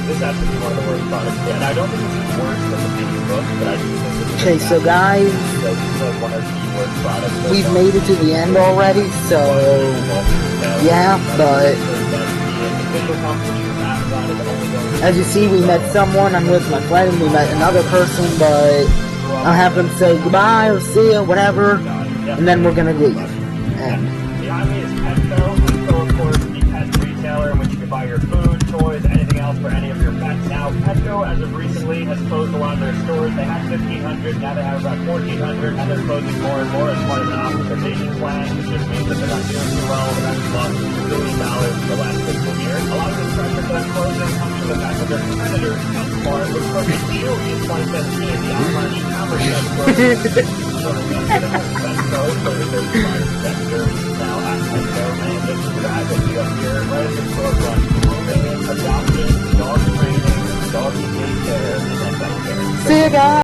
This has to be one of the worst products. Yeah, and I don't think it's worse than the mini book, but I do think this is... Okay, so guys, like one of the worst products. we've made it to the end already, so yeah, but as you see, we met someone. I'm with my friend, we met another person, but I'll have them say goodbye or see ya, whatever, and then we're gonna leave. And behind me is Petco. Petco, of course, the pet retailer in which you can buy your food, toys, anything else for any of your pets. Now, Petco, as of recently, has closed a lot of their stores. They had 1,500, now they have about 1,400, and they're closing more and more as part of an optimization plan, which just means that they're not doing too well. They've actually lost $1 billion in the last fiscal year. A lot of this pressure for them closing comes from the fact that their competitors, Smart, was closing Chewy in 2017. The online e-commerce has closed. So Petco, so there's providers sector now at Petco, and this is the guys that see up here, right at the storefront, grooming, adoption, dog training, dog daycare, and then pet care. see you guys.